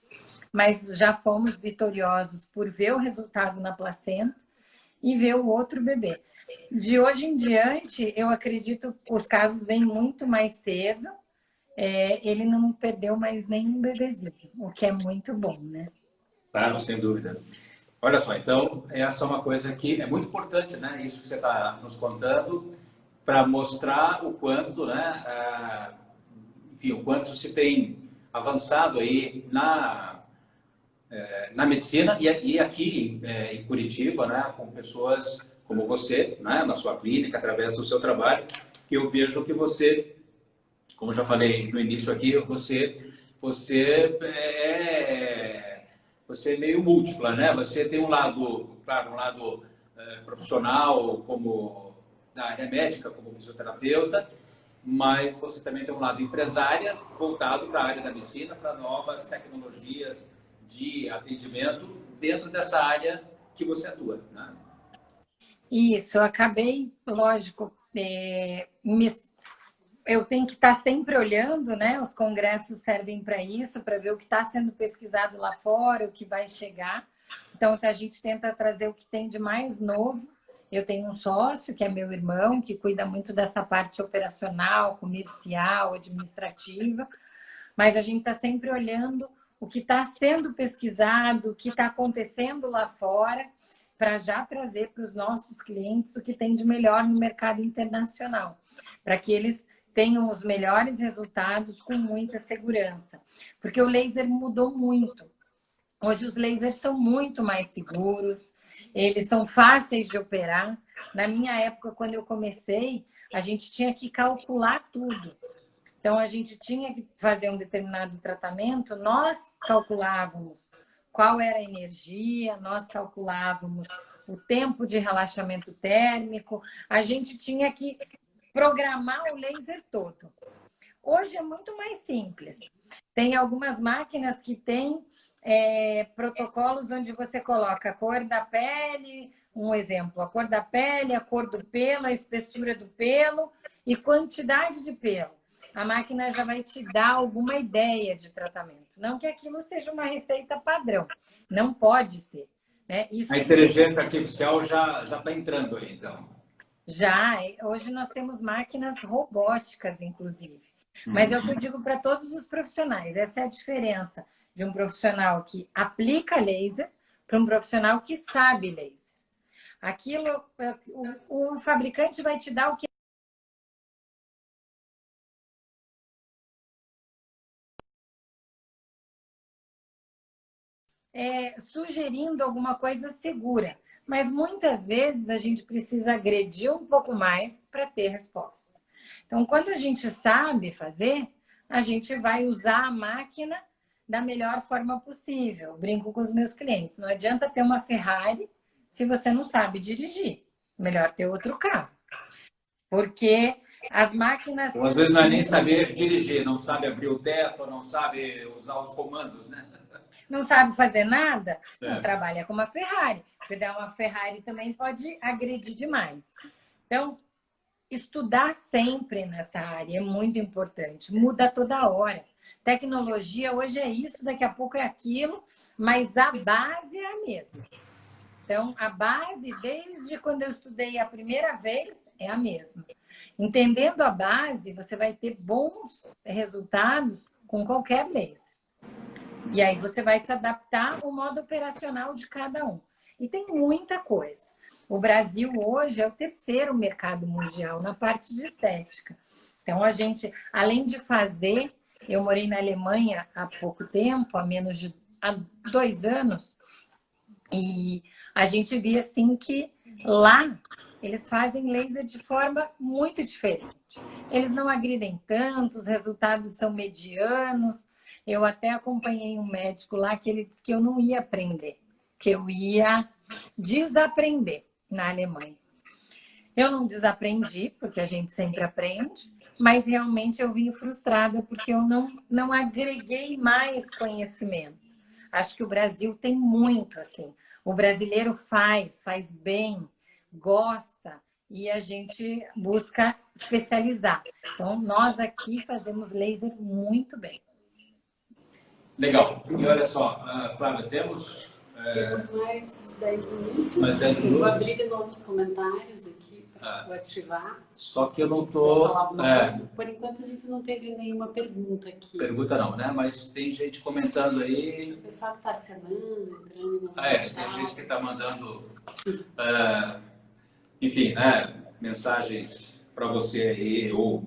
mas já fomos vitoriosos por ver o resultado na placenta e ver o outro bebê. De hoje em diante, eu acredito que os casos vêm muito mais cedo, ele não perdeu mais nenhum bebezinho, o que é muito bom, né? Claro, sem dúvida. Olha só, então, essa é uma coisa que é muito importante, né? Isso que você está nos contando, para mostrar o quanto, né? Enfim, o quanto se tem avançado aí na medicina e aqui em Curitiba, né, com pessoas como você, né, na sua clínica, através do seu trabalho, que eu vejo que você, como já falei no início aqui, você é meio múltipla, né? Você tem um lado, claro, um lado profissional, como da área médica, como fisioterapeuta, mas você também tem um lado empresária voltado para a área da medicina, para novas tecnologias de atendimento dentro dessa área que você atua, né? Isso, eu acabei, lógico, eu tenho que estar sempre olhando, né? Os congressos servem para isso, para ver o que está sendo pesquisado lá fora, o que vai chegar. Então, a gente tenta trazer o que tem de mais novo. Eu tenho um sócio, que é meu irmão, que cuida muito dessa parte operacional, comercial, administrativa, mas a gente está sempre olhando o que está sendo pesquisado, o que está acontecendo lá fora, para já trazer para os nossos clientes o que tem de melhor no mercado internacional, para que eles tenham os melhores resultados com muita segurança. Porque o laser mudou muito. Hoje os lasers são muito mais seguros, eles são fáceis de operar. Na minha época, quando eu comecei, a gente tinha que calcular tudo. Então, a gente tinha que fazer um determinado tratamento, nós calculávamos qual era a energia, nós calculávamos o tempo de relaxamento térmico, a gente tinha que programar o laser todo. Hoje é muito mais simples. Tem algumas máquinas que têm protocolos onde você coloca a cor da pele, um exemplo, a cor da pele, a cor do pelo, a espessura do pelo e quantidade de pelo. A máquina já vai te dar alguma ideia de tratamento. Não que aquilo seja uma receita padrão. Não pode ser. Né? Isso a inteligência artificial já está entrando aí, então. Já. Hoje nós temos máquinas robóticas, inclusive. Mas é o que eu digo para todos os profissionais. Essa é a diferença de um profissional que aplica laser para um profissional que sabe laser. Aquilo, o fabricante vai te dar o que sugerindo alguma coisa segura. Mas muitas vezes a gente precisa agredir um pouco mais para ter resposta. Então, quando a gente sabe fazer, a gente vai usar a máquina da melhor forma possível. Eu brinco com os meus clientes. Não adianta ter uma Ferrari se você não sabe dirigir. Melhor ter outro carro. Porque as máquinas... Ou às vezes não é nem saber dirigir, não sabe abrir o teto, não sabe usar os comandos, né? Não sabe fazer nada, não trabalha com uma Ferrari. Porque uma Ferrari também pode agredir demais. Então, estudar sempre nessa área é muito importante. Muda toda hora. Tecnologia hoje é isso, daqui a pouco é aquilo, mas a base é a mesma. Então, a base, desde quando eu estudei a primeira vez, é a mesma. Entendendo a base, você vai ter bons resultados com qualquer laser. E aí você vai se adaptar ao modo operacional de cada um. E tem muita coisa. O Brasil hoje é o terceiro mercado mundial na parte de estética. Então, a gente, além de fazer... Eu morei na Alemanha há pouco tempo, há 2 anos, e a gente via assim que lá eles fazem laser de forma muito diferente. Eles não agridem tanto, os resultados são medianos. Eu até acompanhei um médico lá que ele disse que eu não ia aprender, que eu ia desaprender na Alemanha. Eu não desaprendi, porque a gente sempre aprende, mas realmente eu vim frustrada porque eu não agreguei mais conhecimento. Acho que o Brasil tem muito, assim. O brasileiro faz bem, gosta, e a gente busca especializar. Então, nós aqui fazemos laser muito bem. Legal. E olha só, Flávia, temos mais 10 minutos. Mais 10 minutos. Vou abrir novos comentários aqui. Vou ativar. Só que eu não estou... Por enquanto, a gente não teve nenhuma pergunta aqui. Pergunta não, né? Mas tem gente comentando aí... O pessoal está acenando, entrando no tem gente que está mandando... enfim, né? Mensagens para você aí ou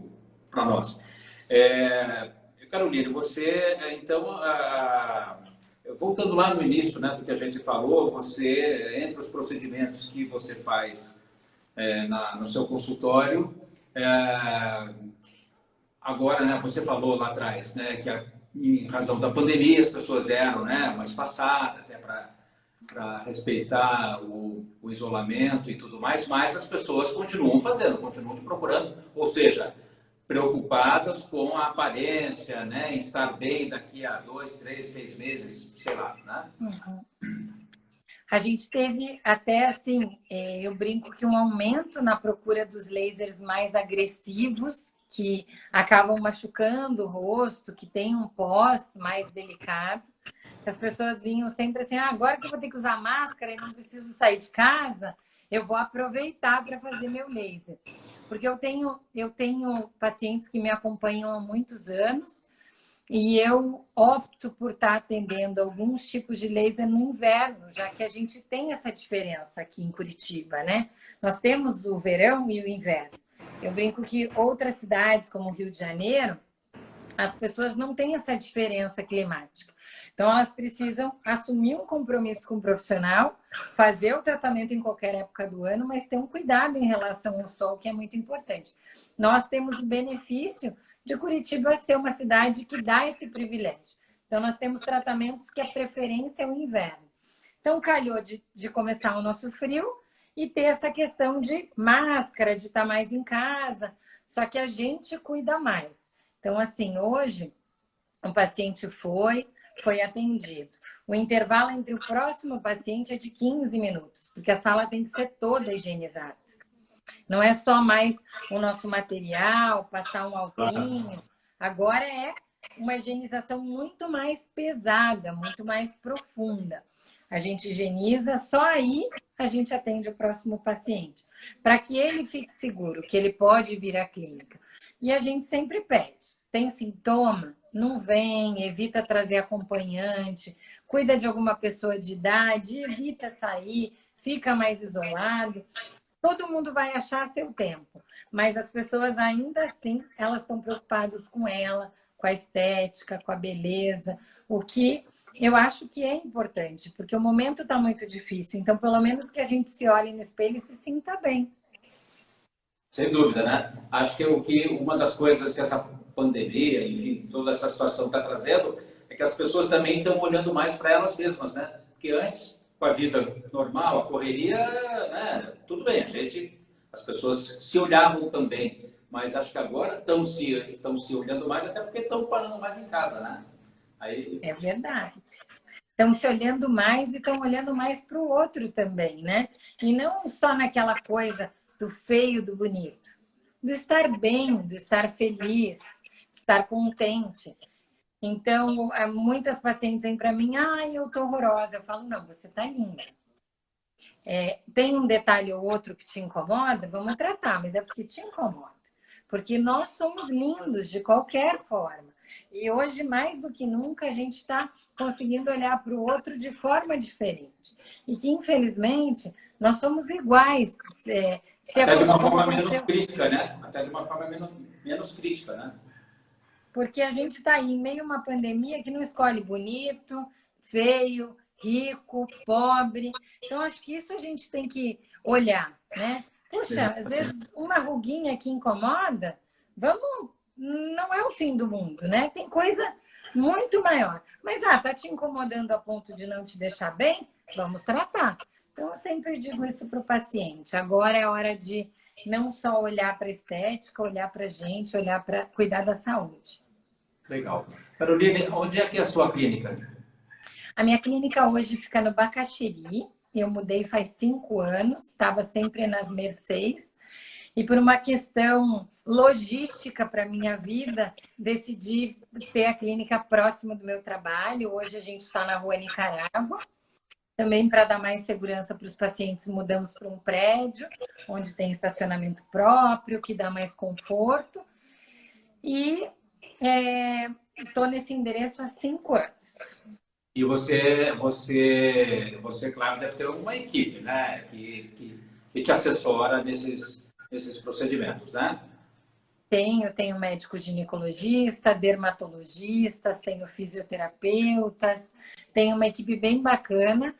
para nós. Caroline, você, então... voltando lá no início, né, do que a gente falou, você, entre os procedimentos que você faz no seu consultório, agora, né, você falou lá atrás, né, que em razão da pandemia as pessoas deram, né, uma espaçada até para respeitar o isolamento e tudo mais, mas as pessoas continuam fazendo, continuam te procurando, ou seja, preocupadas com a aparência, né? Em estar bem daqui a 2, 3, 6 meses, sei lá, né? A gente teve até assim, eu brinco que um aumento na procura dos lasers mais agressivos, que acabam machucando o rosto, que tem um pós mais delicado. As pessoas vinham sempre assim, agora que eu vou ter que usar máscara e não preciso sair de casa, eu vou aproveitar para fazer meu laser. Porque eu tenho pacientes que me acompanham há muitos anos e eu opto por estar atendendo alguns tipos de laser no inverno, já que a gente tem essa diferença aqui em Curitiba, né? Nós temos o verão e o inverno. Eu brinco que outras cidades, como o Rio de Janeiro, as pessoas não têm essa diferença climática. Então, elas precisam assumir um compromisso com o profissional, fazer o tratamento em qualquer época do ano, mas ter um cuidado em relação ao sol, que é muito importante. Nós temos o benefício de Curitiba ser uma cidade que dá esse privilégio. Então, nós temos tratamentos que a preferência é o inverno. Então, calhou de começar o nosso frio e ter essa questão de máscara, de estar mais em casa, só que a gente cuida mais. Então, assim, hoje, o paciente foi atendido. O intervalo entre o próximo paciente é de 15 minutos, porque a sala tem que ser toda higienizada. Não é só mais o nosso material, passar um alquinho. Agora é uma higienização muito mais pesada, muito mais profunda. A gente higieniza, só aí a gente atende o próximo paciente, para que ele fique seguro, que ele pode vir à clínica. E a gente sempre pede, tem sintoma? Não vem, evita trazer acompanhante, cuida de alguma pessoa de idade, evita sair, fica mais isolado. Todo mundo vai achar seu tempo, mas as pessoas ainda assim, elas estão preocupadas com ela, com a estética, com a beleza, o que eu acho que é importante, porque o momento está muito difícil, então pelo menos que a gente se olhe no espelho e se sinta bem. Sem dúvida, né? Acho que uma das coisas que essa pandemia, enfim, toda essa situação está trazendo é que as pessoas também estão olhando mais para elas mesmas, né? Porque antes, com a vida normal, a correria, né? Tudo bem, as pessoas se olhavam também, mas acho que agora estão se olhando mais, até porque estão parando mais em casa, né? Aí... É verdade. Estão se olhando mais e estão olhando mais para o outro também, né? E não só naquela coisa do feio, do bonito. Do estar bem, do estar feliz, de estar contente. Então, muitas pacientes vêm para mim, eu tô horrorosa. Eu falo, não, você tá linda. Tem um detalhe ou outro que te incomoda? Vamos tratar, mas é porque te incomoda. Porque nós somos lindos de qualquer forma. E hoje, mais do que nunca, a gente está conseguindo olhar para o outro de forma diferente. E que, infelizmente, nós somos iguais. Até de uma forma menos crítica, né? Até de uma forma menos crítica, né? Porque a gente está aí em meio a uma pandemia que não escolhe bonito, feio, rico, pobre. Então, acho que isso a gente tem que olhar, né? Puxa, às vezes uma ruguinha que incomoda, não é o fim do mundo, né? Tem coisa muito maior. Mas, tá te incomodando a ponto de não te deixar bem? Vamos tratar. Então, eu sempre digo isso para o paciente. Agora é hora de não só olhar para a estética, olhar para a gente, olhar para cuidar da saúde. Legal. Caroline, onde é que é a sua clínica? A minha clínica hoje fica no Bacaxiri. Eu mudei faz 5 anos, estava sempre nas Mercês. E por uma questão logística para a minha vida, decidi ter a clínica próxima do meu trabalho. Hoje a gente está na Rua Nicarágua. Também para dar mais segurança para os pacientes, mudamos para um prédio, onde tem estacionamento próprio, que dá mais conforto. E estou nesse endereço há 5 anos. E você, claro, deve ter uma equipe, né? Que te assessora nesses procedimentos, né? Tenho médico ginecologista, dermatologistas, tenho fisioterapeutas, tenho uma equipe bem bacana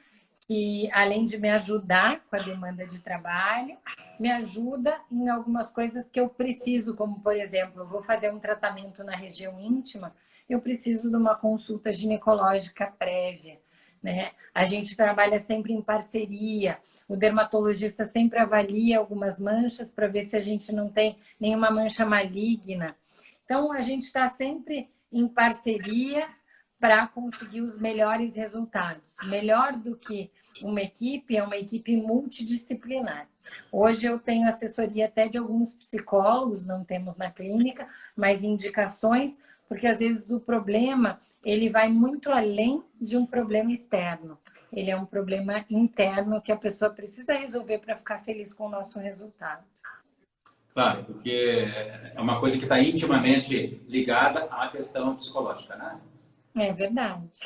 que, além de me ajudar com a demanda de trabalho, me ajuda em algumas coisas que eu preciso, como, por exemplo, eu vou fazer um tratamento na região íntima, eu preciso de uma consulta ginecológica prévia, né? A gente trabalha sempre em parceria, o dermatologista sempre avalia algumas manchas para ver se a gente não tem nenhuma mancha maligna. Então, a gente está sempre em parceria para conseguir os melhores resultados. Melhor do que uma equipe, é uma equipe multidisciplinar. Hoje eu tenho assessoria até de alguns psicólogos, não temos na clínica, mas indicações, porque às vezes o problema ele vai muito além de um problema externo. Ele é um problema interno que a pessoa precisa resolver para ficar feliz com o nosso resultado. Claro, porque é uma coisa que está intimamente ligada à questão psicológica, né? É verdade.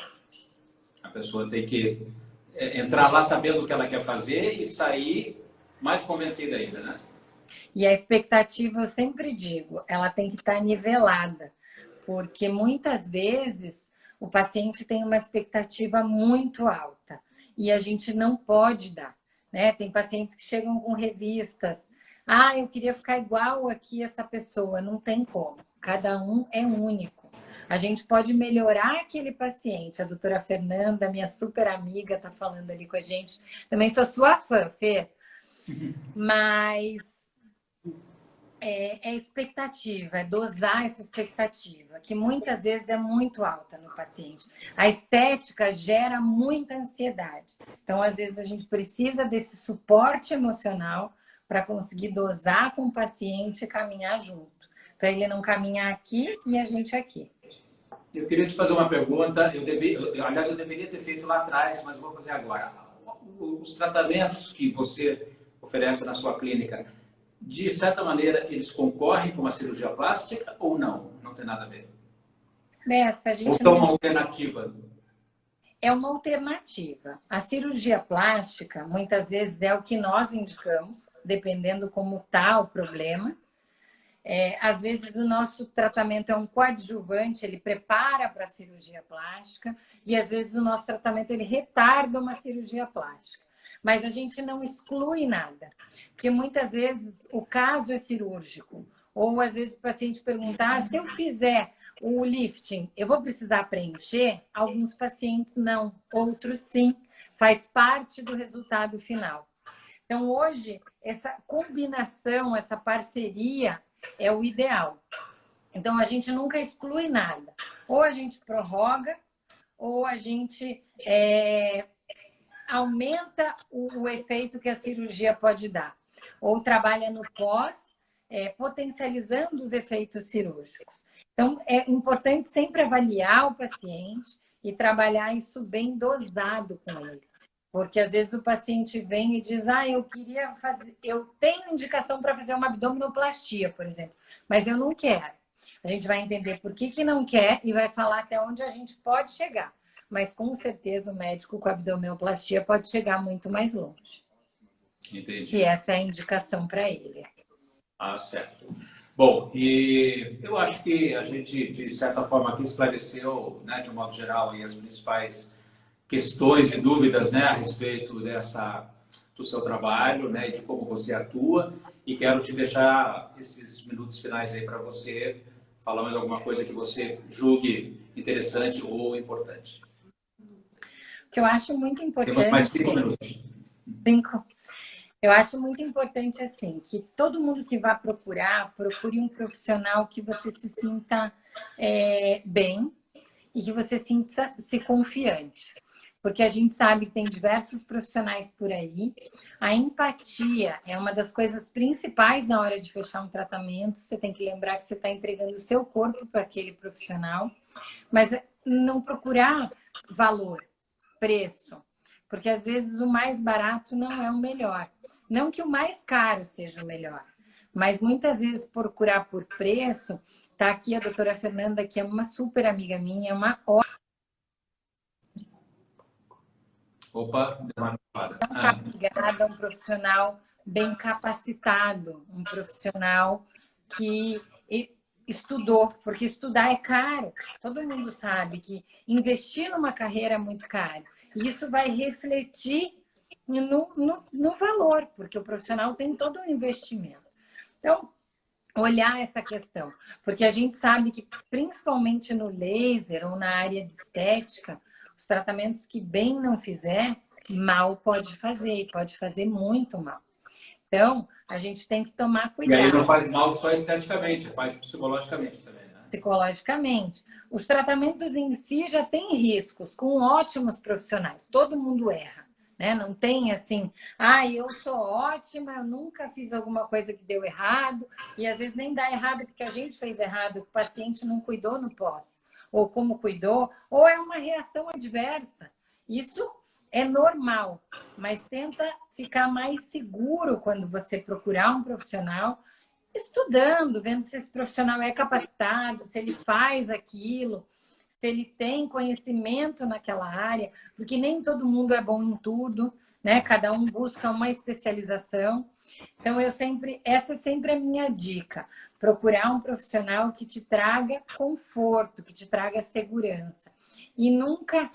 A pessoa tem que entrar lá sabendo o que ela quer fazer e sair mais convencida ainda, né? E a expectativa, eu sempre digo, ela tem que estar nivelada, porque muitas vezes o paciente tem uma expectativa muito alta e a gente não pode dar, né? Tem pacientes que chegam com revistas, eu queria ficar igual aqui essa pessoa, não tem como, cada um é único. A gente pode melhorar aquele paciente. A doutora Fernanda, minha super amiga, está falando ali com a gente. Também sou sua fã, Fê. Mas é expectativa, é dosar essa expectativa, que muitas vezes é muito alta no paciente. A estética gera muita ansiedade. Então, às vezes, a gente precisa desse suporte emocional para conseguir dosar com o paciente e caminhar junto. Para ele não caminhar aqui e a gente aqui. Eu queria te fazer uma pergunta. Aliás, eu deveria ter feito lá atrás, mas vou fazer agora. Os tratamentos que você oferece na sua clínica, de certa maneira, eles concorrem com uma cirurgia plástica ou não? Não tem nada a ver? Nessa, a gente ou são uma alternativa? É uma alternativa. A cirurgia plástica, muitas vezes, é o que nós indicamos, dependendo como está o problema. Às vezes, o nosso tratamento é um coadjuvante, ele prepara para a cirurgia plástica, e às vezes o nosso tratamento ele retarda uma cirurgia plástica. Mas a gente não exclui nada, porque muitas vezes o caso é cirúrgico, ou às vezes o paciente pergunta, se eu fizer o lifting, eu vou precisar preencher? Alguns pacientes não, outros sim, faz parte do resultado final. Então, hoje, essa combinação, essa parceria é o ideal. Então, a gente nunca exclui nada. Ou a gente prorroga, ou a gente aumenta o efeito que a cirurgia pode dar. Ou trabalha no pós, potencializando os efeitos cirúrgicos. Então, é importante sempre avaliar o paciente e trabalhar isso bem dosado com ele. Porque às vezes o paciente vem e diz, eu queria fazer, eu tenho indicação para fazer uma abdominoplastia, por exemplo, mas eu não quero. A gente vai entender por que não quer e vai falar até onde a gente pode chegar. Mas com certeza o médico com abdominoplastia pode chegar muito mais longe. Entendi. Se essa é a indicação para ele. Certo. Bom, e eu acho que a gente, de certa forma, aqui esclareceu, né, de um modo geral, aí, as principais questões e dúvidas, né, a respeito do seu trabalho, né, e de como você atua. E quero te deixar esses minutos finais aí para você falar mais alguma coisa que você julgue interessante ou importante. O que eu acho muito importante... Temos mais 5 minutos. 5. Eu acho muito importante, assim, que todo mundo que vá procure um profissional que você se sinta bem e que você sinta-se confiante. Porque a gente sabe que tem diversos profissionais por aí. A empatia é uma das coisas principais na hora de fechar um tratamento. Você tem que lembrar que você está entregando o seu corpo para aquele profissional. Mas não procurar valor, preço. Porque às vezes o mais barato não é o melhor. Não que o mais caro seja o melhor. Mas muitas vezes procurar por preço. Está aqui a doutora Fernanda, que é uma super amiga minha, é uma ótima. Opa, deu uma parada. Está ligada a um profissional bem capacitado, um profissional que estudou, porque estudar é caro. Todo mundo sabe que investir numa carreira é muito caro. E isso vai refletir no valor, porque o profissional tem todo um investimento. Então, olhar essa questão, porque a gente sabe que, principalmente no laser ou na área de estética, os tratamentos que bem não fizer, mal pode fazer, e pode fazer muito mal. Então, a gente tem que tomar cuidado. E aí não faz mal só esteticamente, faz psicologicamente também, né? psicologicamente. Os tratamentos em si já têm riscos, com ótimos profissionais. Todo mundo erra, né? Não tem assim, eu sou ótima, eu nunca fiz alguma coisa que deu errado, e às vezes nem dá errado porque a gente fez errado, o paciente não cuidou no pós, ou como cuidou, ou é uma reação adversa. Isso é normal, mas tenta ficar mais seguro quando você procurar um profissional, estudando, vendo se esse profissional é capacitado, se ele faz aquilo, se ele tem conhecimento naquela área, porque nem todo mundo é bom em tudo, né? Cada um busca uma especialização. Então, essa é sempre a minha dica, procurar um profissional que te traga conforto, que te traga segurança. E nunca...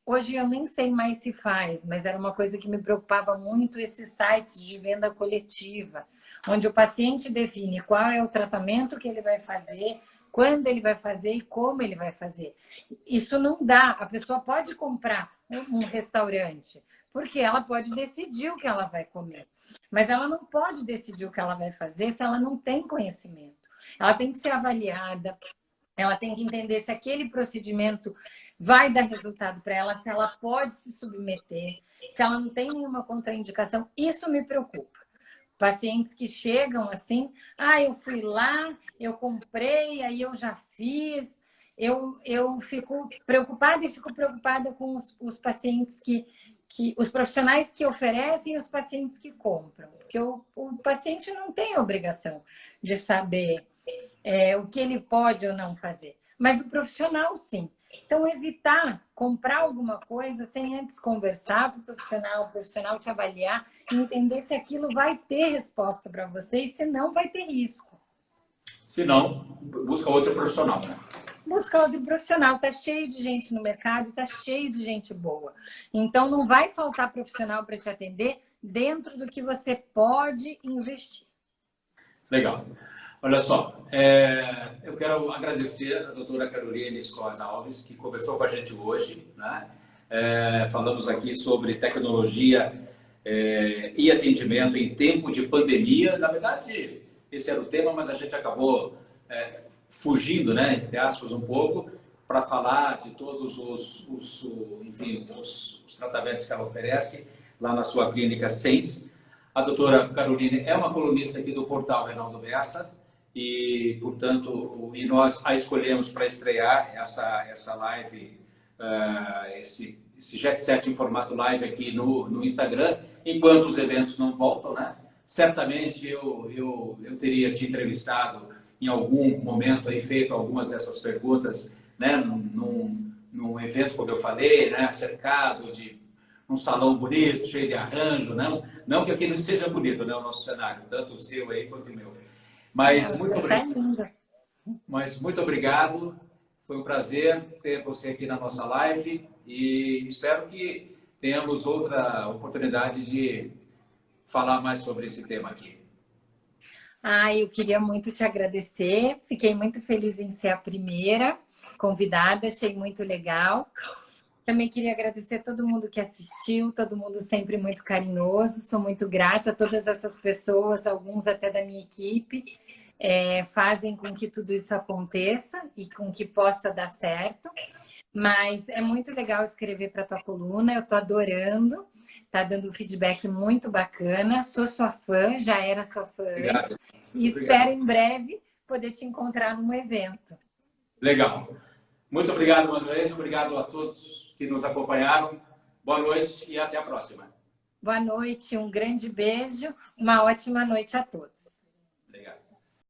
Hoje eu nem sei mais se faz, mas era uma coisa que me preocupava muito, esses sites de venda coletiva, onde o paciente define qual é o tratamento que ele vai fazer, quando ele vai fazer e como ele vai fazer. Isso não dá. A pessoa pode comprar um restaurante, porque ela pode decidir o que ela vai comer, mas ela não pode decidir o que ela vai fazer se ela não tem conhecimento. Ela tem que ser avaliada, ela tem que entender se aquele procedimento vai dar resultado para ela, se ela pode se submeter, se ela não tem nenhuma contraindicação. Isso me preocupa. Pacientes que chegam assim, eu fui lá, eu comprei, aí eu já fiz. Eu fico preocupada e fico preocupada com os pacientes os profissionais que oferecem e os pacientes que compram. Porque o paciente não tem a obrigação de saber o que ele pode ou não fazer. Mas o profissional, sim. Então, evitar comprar alguma coisa sem antes conversar com o profissional te avaliar, entender se aquilo vai ter resposta para você e se não, vai ter risco. Se não, busca outro profissional, né? Busca outro profissional. Está cheio de gente no mercado, está cheio de gente boa. Então, não vai faltar profissional para te atender dentro do que você pode investir. Legal. Olha só, eu quero agradecer a doutora Caroline Escoas Alves, que conversou com a gente hoje, né? Falamos aqui sobre tecnologia e atendimento em tempo de pandemia. Na verdade, esse era o tema, mas a gente acabou fugindo, né, entre aspas, um pouco, para falar de todos os tratamentos que ela oferece lá na sua clínica Sense. A doutora Caroline é uma colunista aqui do portal Reinaldo Bessa, e, portanto, nós a escolhemos para estrear essa live, esse Jet Set em formato live aqui no Instagram, enquanto os eventos não voltam, né? Certamente eu teria te entrevistado em algum momento, aí, feito algumas dessas perguntas, né? Num evento, como eu falei, né? Cercado de um salão bonito, cheio de arranjo, não que aqui não esteja bonito, né? O nosso cenário, tanto o seu aí quanto o meu. Mas muito obrigado, foi um prazer ter você aqui na nossa live e espero que tenhamos outra oportunidade de falar mais sobre esse tema aqui. Eu queria muito te agradecer, fiquei muito feliz em ser a primeira convidada, achei muito legal. Também queria agradecer a todo mundo que assistiu, todo mundo sempre muito carinhoso, sou muito grata a todas essas pessoas, alguns até da minha equipe, fazem com que tudo isso aconteça e com que possa dar certo. Mas é muito legal escrever para a tua coluna, eu estou adorando, está dando um feedback muito bacana, sou sua fã, já era sua fã. Obrigado. E espero em breve poder te encontrar num evento. Legal. Muito obrigado mais uma vez, obrigado a todos que nos acompanharam. Boa noite e até a próxima. Boa noite, um grande beijo, uma ótima noite a todos.